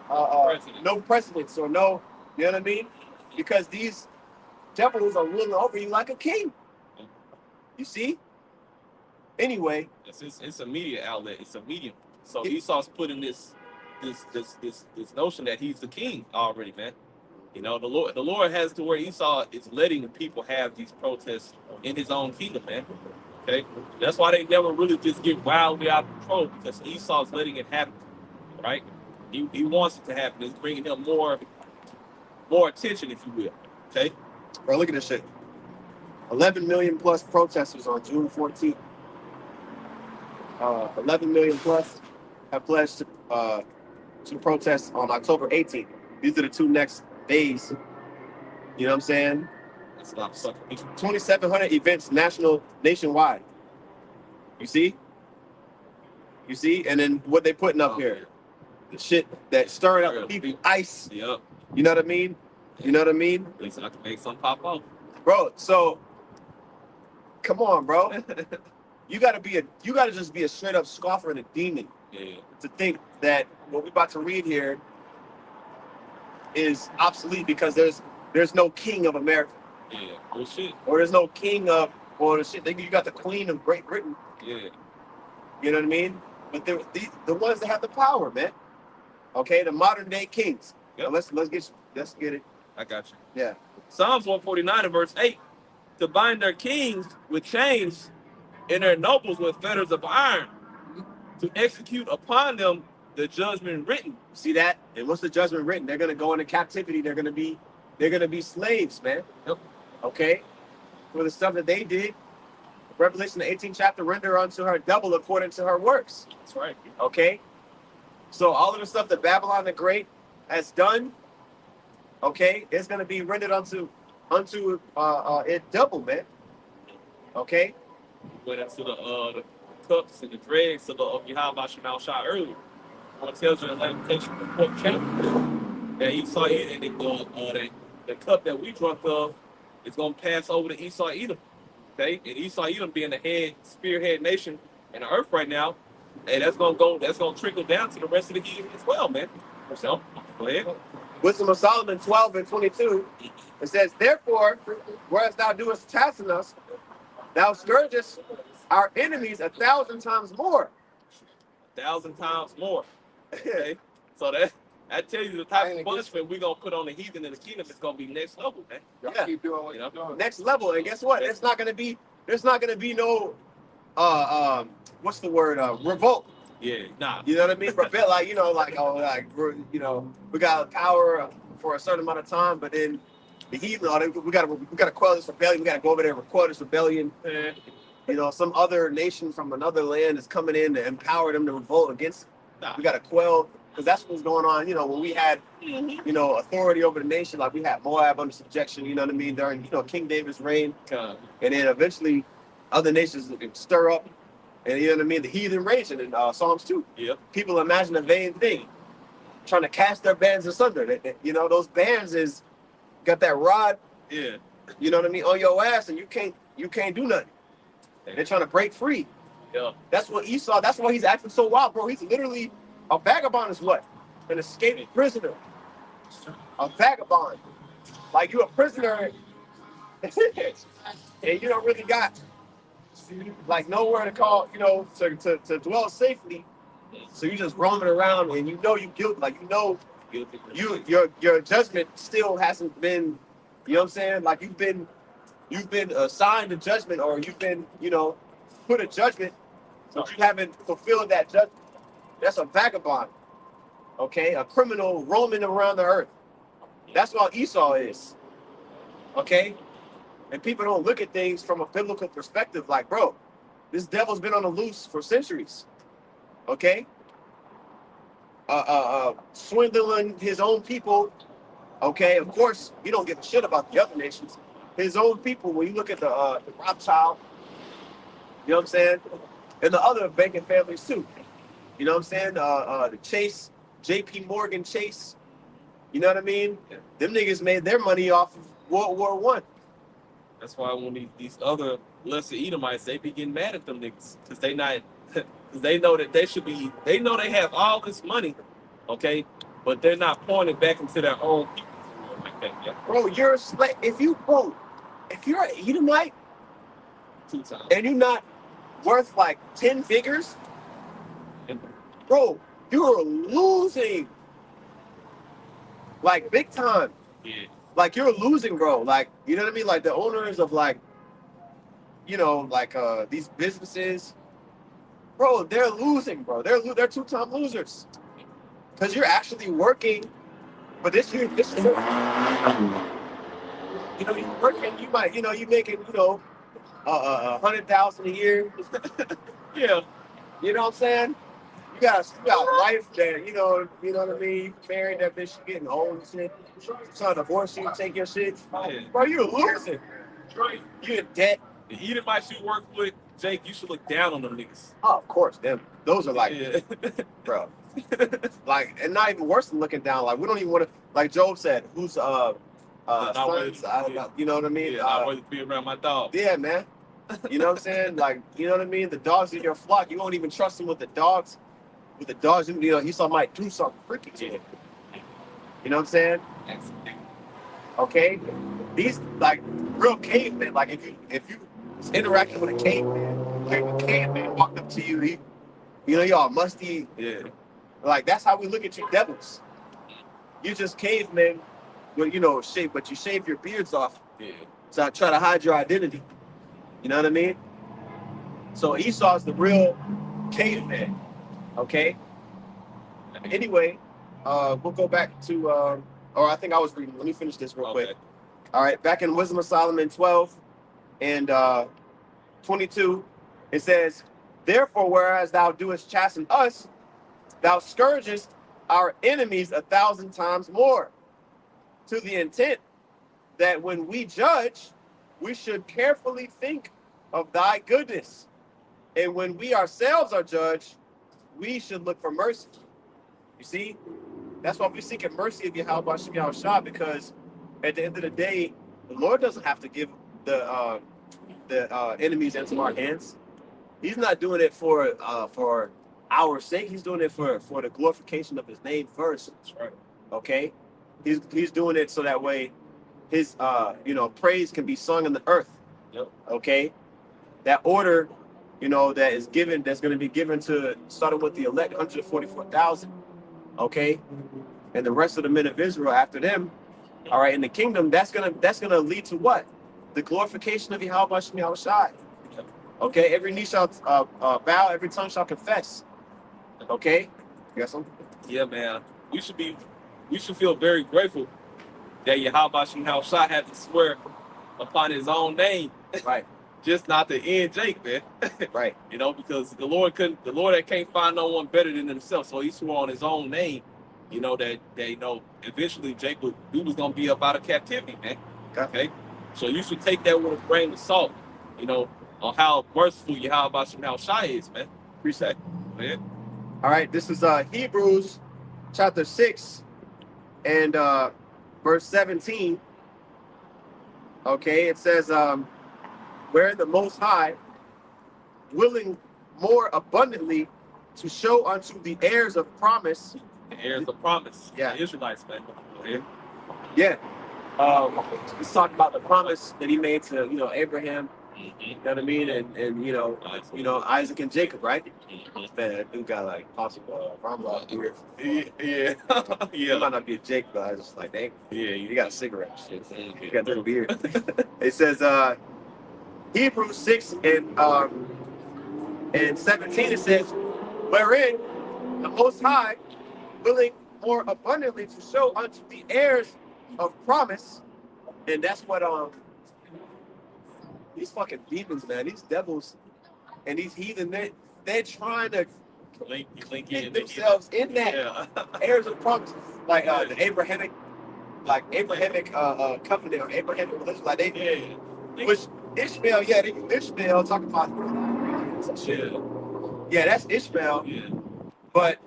no precedence or no? You know what I mean? Because these devils are ruling over you like a king. You see? Anyway, it's a media outlet. It's a medium. So Esau's putting this notion that he's the king already, man. You know, the Lord has to where Esau is letting the people have these protests in his own kingdom, man. Okay, that's why they never really just get wildly out of control, because Esau's letting it happen, right? He wants it to happen. It's bringing him more attention, if you will. Okay, bro, look at this shit. 11 million plus protesters on June 14th. 11 million plus have pledged to protest on October 18th. These are the two next days. You know what I'm saying? 2,700 events nationwide. You see? And then what they putting up here? The shit that stirring up the people. Ice. Yep. You know what I mean? You know what I mean? At least I can make some pop off. Bro, so come on, bro. You gotta just be a straight up scoffer and a demon. Yeah. To think that what we're about to read here is obsolete because there's no king of America. Yeah. Oh shit. Or there's no king of the shit. You got the Queen of Great Britain. Yeah. You know what I mean? But they're the ones that have the power, man. Okay, the modern day kings. Yep. Now let's get it. I got you. Yeah. Psalms 149 and verse 8. To bind their kings with chains and their nobles with fetters of iron, to execute upon them the judgment written. See that? And what's the judgment written? They're gonna go into captivity. They're gonna be slaves, man. Yep. Okay? For the stuff that they did. Revelation, the 18th chapter, render unto her double according to her works. That's right. Okay? So all of the stuff that Babylon the Great has done, okay, it's gonna be rendered unto it double, man. Okay? Went into the cups and the dregs of Yahweh Shemal Shah earlier. It tells you in Lamentation, the 4th chapter, that Esau and the cup that we drunk of is going to pass over to Esau Edom. Okay? And Esau Edom being the spearhead nation in the earth right now, and that's going to trickle down to the rest of the heathen as well, man. So, go ahead. Wisdom of Solomon 12 and 22, it says, therefore, whereas thou doest chasten us, thou scourgest our enemies 1,000 times more. 1,000 times more. Okay? So that tells you the type of punishment we're going to put on the heathen in the kingdom is going to be next level, man. Yeah. Keep doing what you're doing. Next level. And guess what? There's not going to be no, what's the word? Revolt. Yeah, nah. You know what I mean? Rebel, like, we got power for a certain amount of time, but then the heathen, we gotta quell this rebellion. We gotta go over there and quell this rebellion. You know, some other nation from another land is coming in to empower them to revolt against. We gotta quell, because that's what's going on. You know, when we had, authority over the nation, like we had Moab under subjection. You know what I mean? During King David's reign, and then eventually other nations stir up. And you know what I mean? The heathen raging in Psalms 2. Yep. People imagine a vain thing, trying to cast their bands asunder. Those bands is got that rod. Yeah. You know what I mean? On your ass, and you can't do nothing. They're trying to break free. Yeah. That's what Esau. That's why he's acting so wild, bro. He's literally a vagabond. Is what? An escaped prisoner. A vagabond. Like you a prisoner, and you don't really got like nowhere to call, to dwell safely. So you just roaming around, and you know you guilty. Like your judgment still hasn't been. You know what I'm saying? Like you've been assigned a judgment, or you've been put a judgment, but you haven't fulfilled that judgment. That's a vagabond. Okay, a criminal roaming around the earth. That's what Esau is. Okay, and people don't look at things from a biblical perspective. Like, bro, this devil's been on the loose for centuries. Okay, swindling his own people. Okay, of course, he don't give a shit about the other nations. His own people. When you look at the Rothschild, you know what I'm saying, and the other banking families too. You know what I'm saying? The Chase, J.P. Morgan Chase. You know what I mean? Yeah. Them niggas made their money off of World War One. That's why when these other lesser Edomites, they be getting mad at them niggas because they not, because they know that they know they have all this money, okay, but they're not pouring it back into their own people. Like that, yeah. Bro, you're a slave. If you're an Edomite 2 times. and you're not worth like 10 figures, bro, you're losing. Like big time. Yeah. Like you're losing, bro. Like, you know what I mean? Like the owners of like, these businesses, bro, they're losing, bro. They're 2-time losers. Because you're actually working, but this is you're working, you might, you making, 100,000 a year. Yeah. You know what I'm saying? You got a wife that, you know what I mean? You married that bitch, you getting old and shit. Trying to divorce you, take your shit. Yeah. Bro, you're losing. You in debt. The Edomites you work with, Jake, you should look down on them niggas. Oh, of course, them. Those are like, Yeah. bro. Like, and not even worse than looking down. Like, we don't even want to, like Job said, who's sons, you know what I mean? Yeah, I want to be around my dog. Yeah, man. You know what I'm saying? Like, you know what I mean? The dogs in your flock, you won't even trust them with the dogs. With the dogs, he might do something freaky to him. You know what I'm saying? Okay? These, like, real cavemen, like, if you interacting with a caveman, like, if a caveman walked up to you, y'all musty. Yeah. Like, that's how we look at you devils. You just cavemen with, shape, but you shave your beards off. Yeah. So I try to hide your identity. You know what I mean? So Esau's the real caveman. Okay? Anyway, we'll go back to, or I think I was reading. Let me finish this real quick. All right, back in Wisdom of Solomon 12 and 22, it says, "Therefore, whereas thou doest chasten us, thou scourgest our enemies 1,000 times more, to the intent that when we judge, we should carefully think of thy goodness. And when we ourselves are judged, we should look for mercy." You see? That's why we're seeking mercy of Yahweh Shem Yahushua, because at the end of the day, the Lord doesn't have to give the enemies into our hands. He's not doing it for our sake. He's doing it for the glorification of his name first. That's right. Okay? He's doing it so that way his praise can be sung in the earth. Yep. Okay? That order, that is given, that's going to be given to, starting with the elect 144,000. Okay? And the rest of the men of Israel after them, all right, in the kingdom, that's gonna lead to what? The glorification of Yahweh Shem Yahushua. Okay, every knee shall bow, every tongue shall confess. Okay, you got something? Yeah, man. We should feel very grateful that Yahweh Shem Yahushua had to swear upon his own name. Right. Just not to end Jake, man. Right. Because the Lord that can't find no one better than himself, so he swore on his own name. That eventually Jake was gonna be up out of captivity, man. Okay. So you should take that with a grain of salt, on how merciful Yahweh Shem Yahushua is, man. Appreciate it, man. All right, this is Hebrews chapter 6 and verse 17. Okay, it says, where the Most High more abundantly to show unto the heirs of promise. The heirs of promise. Yeah. The Israelites, man. Yeah. Yeah. Let's talk about the promise that he made to, Abraham, you know what I mean? And Isaac and Jacob, right? Man, that dude got like possible Ramla beard. Yeah. It might not be a Jake, but I was just like, dang. Yeah. You got a cigarette shit. You got that beard. It says Hebrews 6 and 17, it says, wherein the Most High, willing more abundantly to show unto the heirs of promise. And that's what these fucking demons, man, these devils and these heathen, they're trying to link themselves in that heirs of promise, like the Abrahamic covenant or Abrahamic religion, like which Ishmael, they use Ishmael talking about shit. Yeah, that's Ishmael. Yeah. But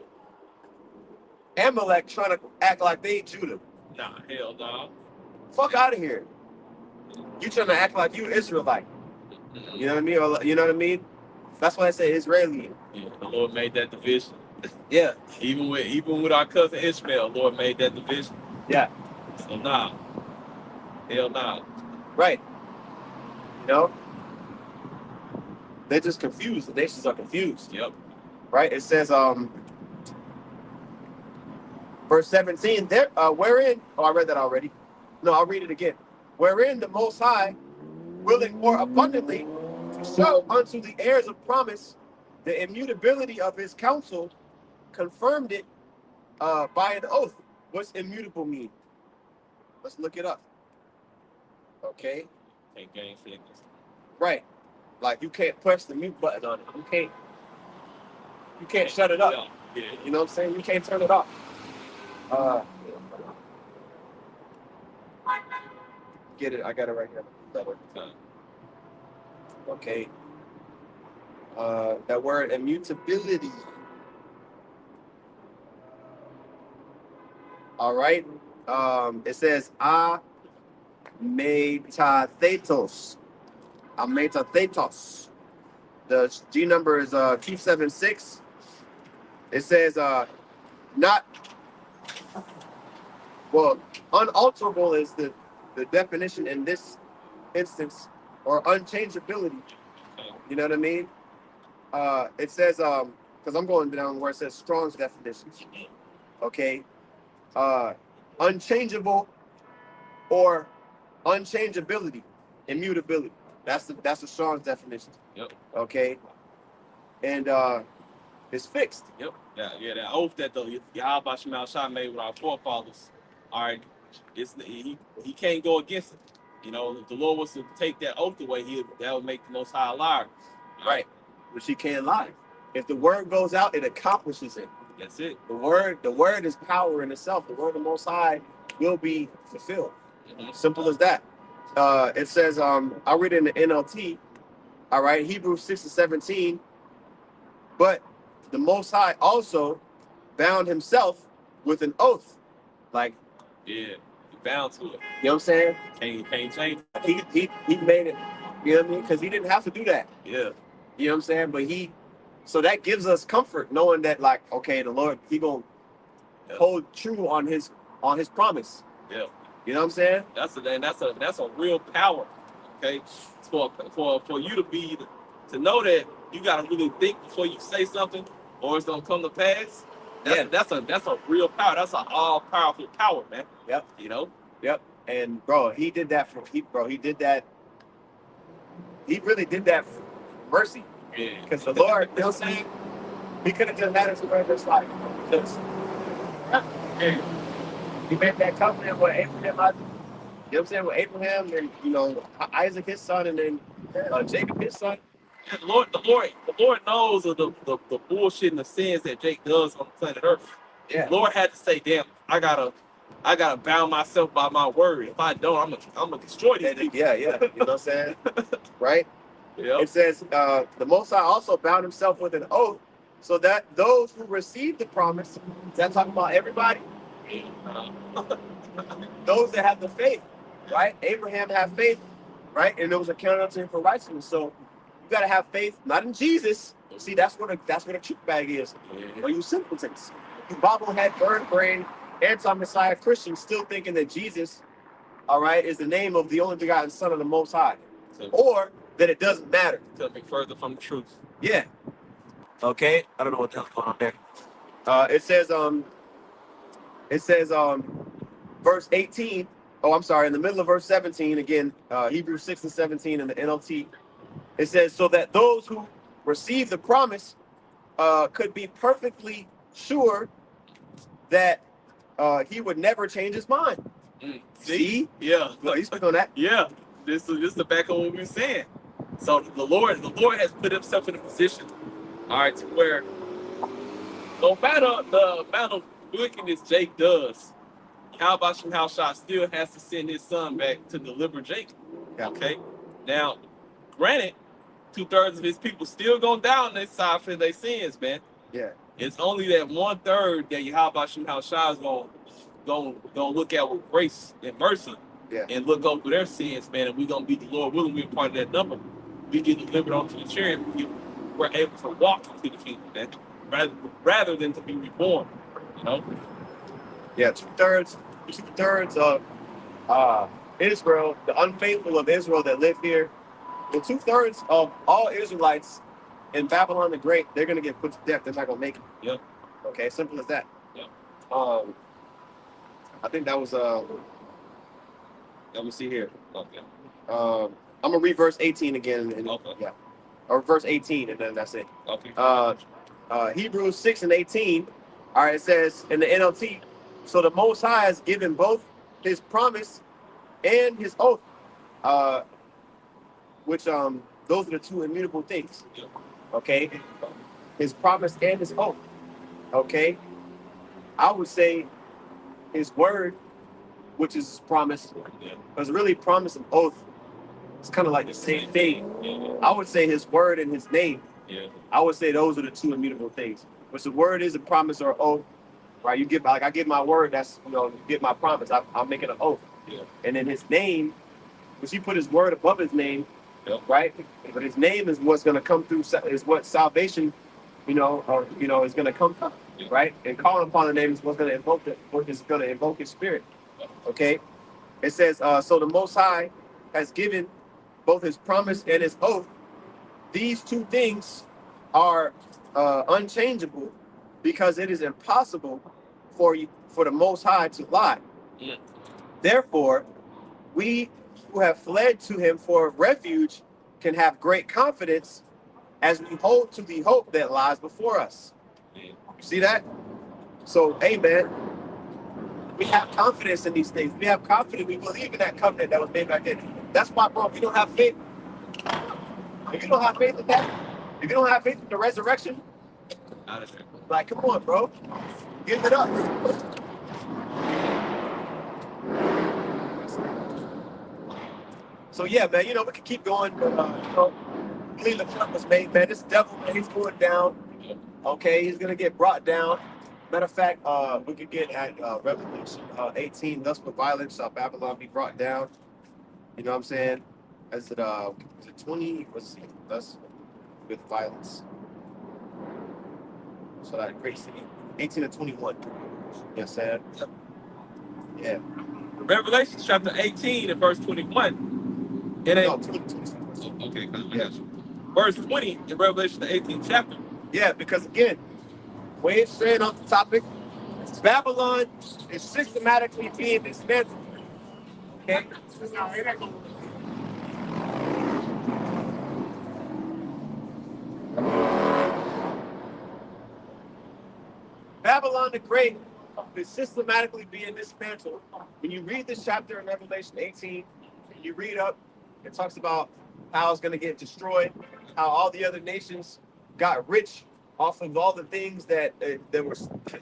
Amalek trying to act like they Judah. Nah, hell nah. Fuck out of here. You trying to act like you Israelite. You know what I mean? Or, you know what I mean? That's why I say Israeli. Yeah, the Lord made that division. Yeah. Even with our cousin Ishmael, the Lord made that division. Yeah. So nah. Hell nah. Right. You know? They're just confused. The nations are confused. Yep. Right? It says, verse 17, wherein, I read that already. No, I'll read it again. Wherein the Most High, willing more abundantly to show unto the heirs of promise the immutability of his counsel, confirmed it by an oath. What's immutable mean? Let's look it up. Okay. Can't gain sickness. Right. Like you can't press the mute button on it. You can't shut it up. Yeah. You know what I'm saying? You can't turn it off. Get it? I got it right here. Okay. That word immutability. All right. It says ametathetos. Ametathetos. The G number is 276. It says unalterable is the definition in this instance, or unchangeability. You know what I mean? It says, because I'm going down where it says Strong's definitions. Okay. Unchangeable or unchangeability, immutability. That's the Strong's definition. Yep. Okay. And it's fixed. Yep. Yeah. That oath that the Yahweh Shemal Shah made with our forefathers. All right. He can't go against it. You know, if the Lord was to take that oath away, that would make the Most High a liar. Right. But she can't lie. If the word goes out, it accomplishes it. That's it. The word is power in itself. The word of the Most High will be fulfilled. Mm-hmm. Simple as that. It says, I'll read it in the NLT. All right, Hebrews 6:17. But the Most High also bound himself with an oath. Like, yeah, he bound to it. You know what I'm saying? Can't change. He made it. You know what I mean? Because he didn't have to do that. Yeah. You know what I'm saying? But so that gives us comfort knowing that, like, okay, the Lord, he gonna hold true on his promise. Yeah. You know what I'm saying? That's a real power. Okay, for you to know that you gotta really think before you say something, or it's gonna come to pass. That's a real power. That's an all powerful power, man. Yep. You know. Yep. And bro, he did that He really did that for mercy. Yeah. Because the Lord, you know what I'm saying? He could have just had us where just like, he made that covenant with Abraham, you know what I'm saying, with Abraham and, Isaac his son, and then Jacob his son. The Lord knows of the bullshit and the sins that Jake does on planet Earth. Yeah. The Lord had to say, damn, I gotta bound myself by my word. If I don't, I'm gonna destroy these people. Yeah. You know what I'm saying? Right? Yep. It says, the Most High also bound himself with an oath, so that those who receive the promise, is that talking about everybody? Those that have the faith, right? Abraham had faith, right? And it was accounted unto him for righteousness. So You gotta have faith, not in Jesus. See, that's what a trick bag is. Or you simpletons. You bobblehead, bird brain, anti-Messiah Christians still thinking that Jesus, all right, is the name of the only begotten Son of the Most High. Or that it doesn't matter. Could be further from the truth. Yeah. Okay. I don't know what the hell's going on there. It says verse 18. Oh, I'm sorry, in the middle of verse 17, again, Hebrews 6 and 17 in the NLT. It says, so that those who receive the promise could be perfectly sure that he would never change his mind. See? Yeah. Well, you speak on that. Yeah. This is the back of what we were saying. So the Lord has put himself in a position, all right, to where no matter the amount of wickedness Jake does, Shah still has to send his son back to deliver Jake. Yeah. Okay. Now, granted, 2/3 of his people still gonna die on their side for their sins, man. Yeah. It's only that 1/3 that Shah is gonna look at with grace and mercy, Yeah. and look over their sins, man. And we're gonna be the Lord willing, we're part of that number. We get delivered onto the chariot. We're able to walk into the kingdom, man, rather than to be reborn. You know. Yeah. 2/3 of Israel, the unfaithful of Israel that live here. And 2/3 of all Israelites in Babylon the Great, they're gonna get put to death. They're not gonna make it. Yep. Okay, simple as that. Yep. I think that was let me see here. Okay. I'm gonna read verse 18 again. And, Okay. Yeah. Or verse 18, and then that's it. Okay. Hebrews 6 and 18. All right, it says in the NLT, so the Most High has given both his promise and his oath, which those are the two immutable things. Yeah. Okay, his promise and his oath. Okay, I would say his word, which is his promise, Yeah. because really promise and oath, it's kind of like the same thing. Yeah. I would say his word and his name. Yeah. I would say those are the two immutable things. Which the word is a promise or oath, right? You give, like I give my word, that's, you get my promise. I'm making an oath. Yeah. And then his name, which he put his word above his name, Yep. right? But his name is what's going to come through, is what salvation, is going to come from, Yeah. right? And calling upon the name is what's going to invoke his spirit. Okay? It says, so the Most High has given both his promise and his oath. These two things are unchangeable, because it is impossible for the Most High to lie. Yeah. Therefore, we who have fled to him for refuge can have great confidence as we hold to the hope that lies before us. Yeah. You see that? So, hey, man, we have confidence in these things. We have confidence. We believe in that covenant that was made back then. That's why, bro, if you don't have faith, if you don't have faith in that, if you don't have faith in the resurrection, like, come on, bro, give it up. So yeah, man, we can keep going, but believe the point was made, man. This devil, man, he's going down. Okay, he's gonna get brought down. Matter of fact, we could get at Revelation 18. Thus with violence shall Babylon be brought down. You know what I'm saying? Is it 20? Let's see. Thus with violence. So that great city. 18 and 21. Yes, sir. Yeah. Revelation chapter 18 and verse 21. It ain't. No, 20. Okay, Yeah. Verse 20 in Revelation the 18th chapter. Yeah, because again, way it's straight off the topic, Babylon is systematically being dismantled. Okay? Babylon the Great is systematically being dismantled. When you read this chapter in Revelation 18, you read up, it talks about how it's going to get destroyed, how all the other nations got rich off of all the things that were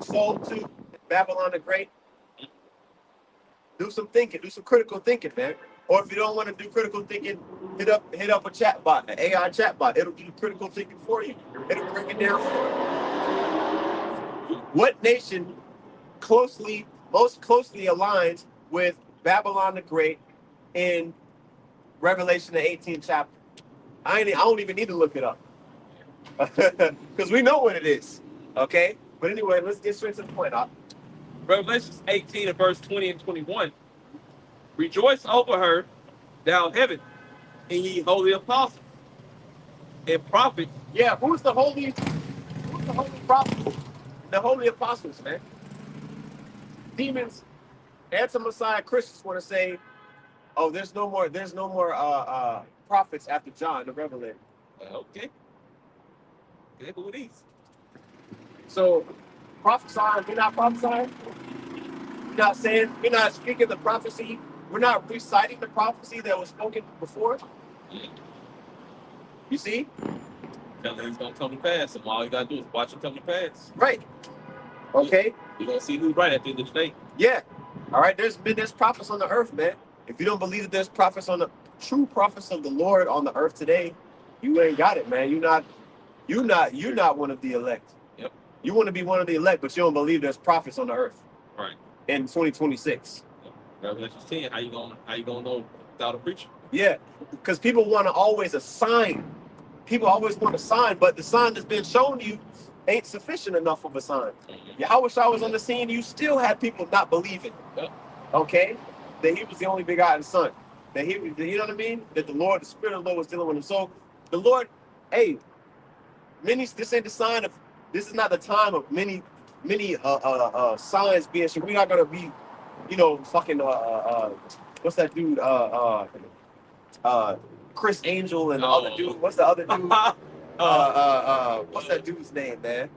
sold to Babylon the Great. Do some thinking, do some critical thinking, man. Or if you don't want to do critical thinking, hit up a chat bot, an AI chat bot. It'll do critical thinking for you. It'll break it down for you. What nation most closely aligns with Babylon the Great in Revelation the 18th chapter? I don't even need to look it up. Because we know what it is. Okay? But anyway, let's get straight to the point. Revelation 18 and verse 20 and 21. Rejoice over her, thou heaven, and ye holy apostles and prophets. Yeah, who's the holy prophets? The holy apostles, man. Demons, anti-Messiah Christians want to say, oh, there's no more prophets after John the Revelator. Okay. Okay, who are these? So prophesying, we're not prophesying. We're not saying, we're not speaking the prophecy. We're not reciting the prophecy that was spoken before. You see? Telling he's gonna come to pass, and all you gotta do is watch him come to pass. Right. Okay. You're gonna see who's right at the end of the day. Yeah. All right. There's prophets on the earth, man. If you don't believe that there's true prophets of the Lord on the earth today, you ain't got it, man. You're not one of the elect. Yep. You want to be one of the elect, but you don't believe there's prophets on the earth. Right. In 2026. Yep. Revelation 10. How you gonna know without a preacher? Yeah, because people want to always assign. People always want a sign, but the sign that's been shown you ain't sufficient enough of a sign. Yahweh Shah was on the scene, you still had people not believing. Yep. Okay? That he was the only begotten son. That he was, you know what I mean? That the Spirit of the Lord was dealing with him. So the Lord, hey, this ain't the sign of, this is not the time of many signs being shown. We're not gonna be, fucking what's that dude? Chris Angel and the other dude. What's the other dude? What's that dude's name, man?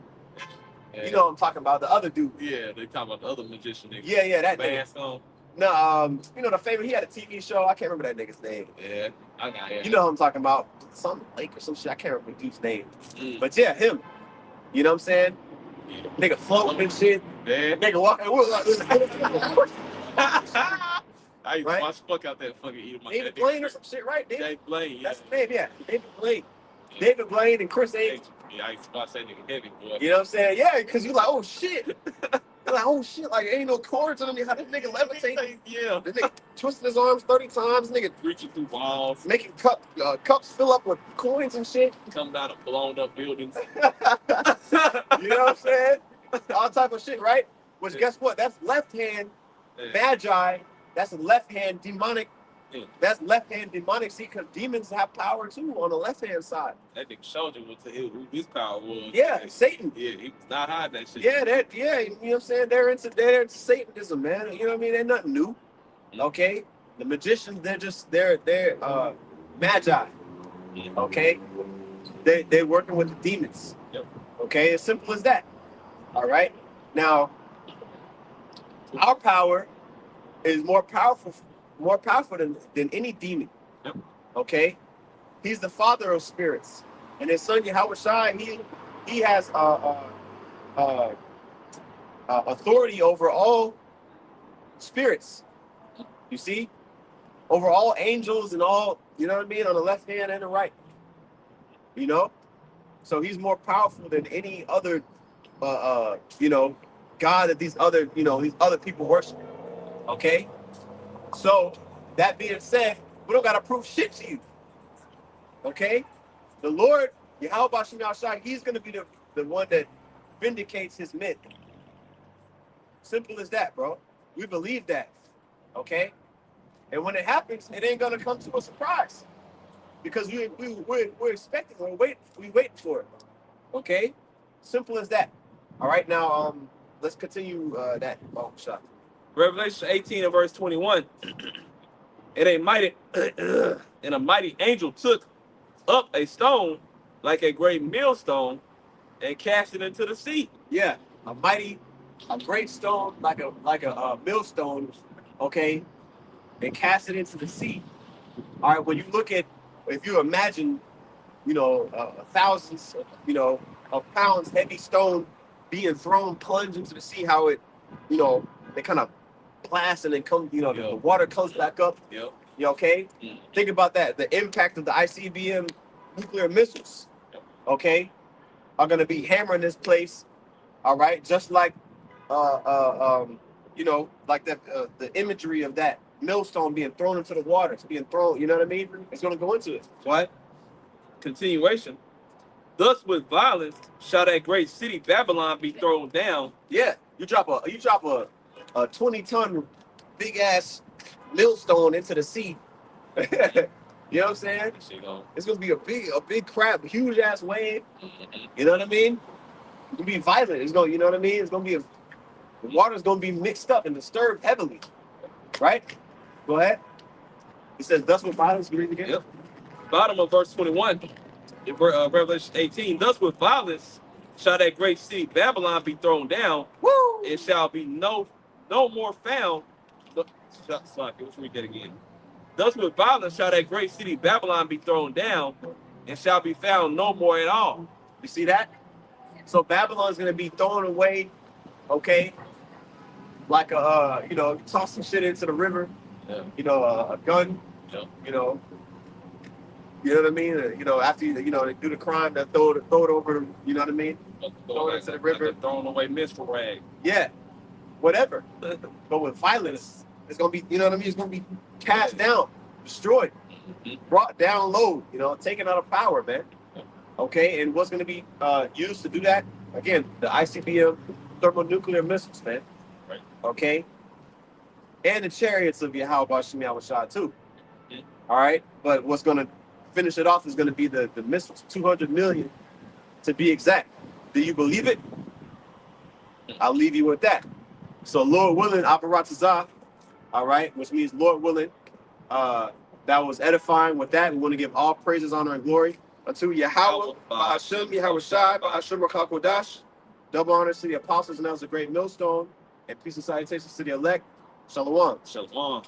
Yeah. You know what I'm talking about, the other dude. Yeah, they talking about the other magician. Yeah, that mask nigga. On. No, the favorite, he had a TV show. I can't remember that nigga's name. Yeah, I got it. You know what I'm talking about? Some Lake or some shit. I can't remember the dude's name. But yeah, him. You know what I'm saying? Yeah. Nigga floating and shit. Yeah. Nigga walking. I used to watch fuck out that fucking eating my David Blaine or some shit, right? David Blaine, yeah. That's his name, yeah. David Blaine. Yeah. David Blaine and Chris Angel. Yeah, I used to watch that nigga heavy, boy. You know what I'm saying? Yeah, because you're like, oh shit. You're like, oh shit, like ain't no cords on him. How this nigga levitate? Yeah. This nigga twisting his arms 30 times, nigga reaching through walls. Making cups fill up with coins and shit. Coming out of blown up buildings. You know what I'm saying? All type of shit, right? Which guess what? That's left hand magi. That's a left hand demonic. Yeah. That's left hand demonic. See, because demons have power too on the left hand side. That nigga showed you who his power was. Yeah, Satan. Yeah, he was not hiding that shit. Yeah, you know what I'm saying? They're into Satanism, man. You know what I mean? They're nothing new. Okay? The magicians, they're magi. Okay? They're working with the demons. Yep. Okay, as simple as that. All right. Now, our power is more powerful than any demon. Yep. Okay? He's the father of spirits. And his son Yahweh Shai, he has authority over all spirits. You see? Over all angels and all, you know what I mean, on the left hand and the right. You know? So he's more powerful than any other God that these other people worship. Okay? So that being said, we don't gotta prove shit to you. Okay? The Lord, Yahweh Bashim Yahshai, he's gonna be the one that vindicates his myth. Simple as that, bro. We believe that. Okay? And when it happens, it ain't gonna come to a surprise. Because we're expecting, we wait for it. Okay? Simple as that. All right, now let's continue that shot. Revelation 18 and verse 21. And a mighty angel took up a stone like a great millstone and cast it into the sea. Yeah, a great stone like a millstone, okay, and cast it into the sea. All right, when you look at, if you imagine, thousands, of pounds heavy stone being thrown, plunged into the sea, how it, they kind of blast and then come, the water comes back up. Yep. You okay? Mm. Think about that. The impact of the ICBM nuclear missiles, okay, are going to be hammering this place. All right, just like, like the imagery of that millstone being thrown into the water. It's being thrown. You know what I mean? It's going to go into it. What? continuation. Thus with violence shall that great city Babylon be thrown down. Yeah, you drop a 20-ton big ass millstone into the sea. You know what I'm saying? It's gonna be a big crab, huge ass wave. You know what I mean? It's gonna be violent. It's gonna, you know what I mean? It's gonna be the water's gonna be mixed up and disturbed heavily. Right? Go ahead. It says, thus with violence, you read it again? Yep. Bottom of verse 21, in Revelation 18. Thus with violence shall that great city Babylon be thrown down. Woo! It shall be no more found. Let's read that again. Thus with violence shall that great city Babylon be thrown down, and shall be found no more at all. You see that? So Babylon's gonna be thrown away, okay? Like a toss some shit into the river. Yeah. A gun. Yeah. You know what I mean? After they do the crime, they throw it over. You know what I mean? Throw it into the river. Like throwing away minstrel rag. Yeah, whatever. But with violence, it's gonna be. You know what I mean? It's gonna be cast down, destroyed, brought down low. Taken out of power, man. Okay, and what's gonna be used to do that? Again, the ICBM thermonuclear missiles, man. Right. Okay. And the chariots of Yahweh Shem Yahushua too. All right, but what's gonna finish it off is gonna be the missiles, 200 million to be exact. Do you believe it? I'll leave you with that. So Lord willing, Aparatazah, all right, which means Lord willing, that was edifying with that. We want to give all praises, honor, and glory unto Yahweh, Ba'ashem, Yahushai, Ba'ashem Rakakodash. Double honors to the apostles, and that was a great millstone. And peace and salutations to the elect. Shalom. Shalom.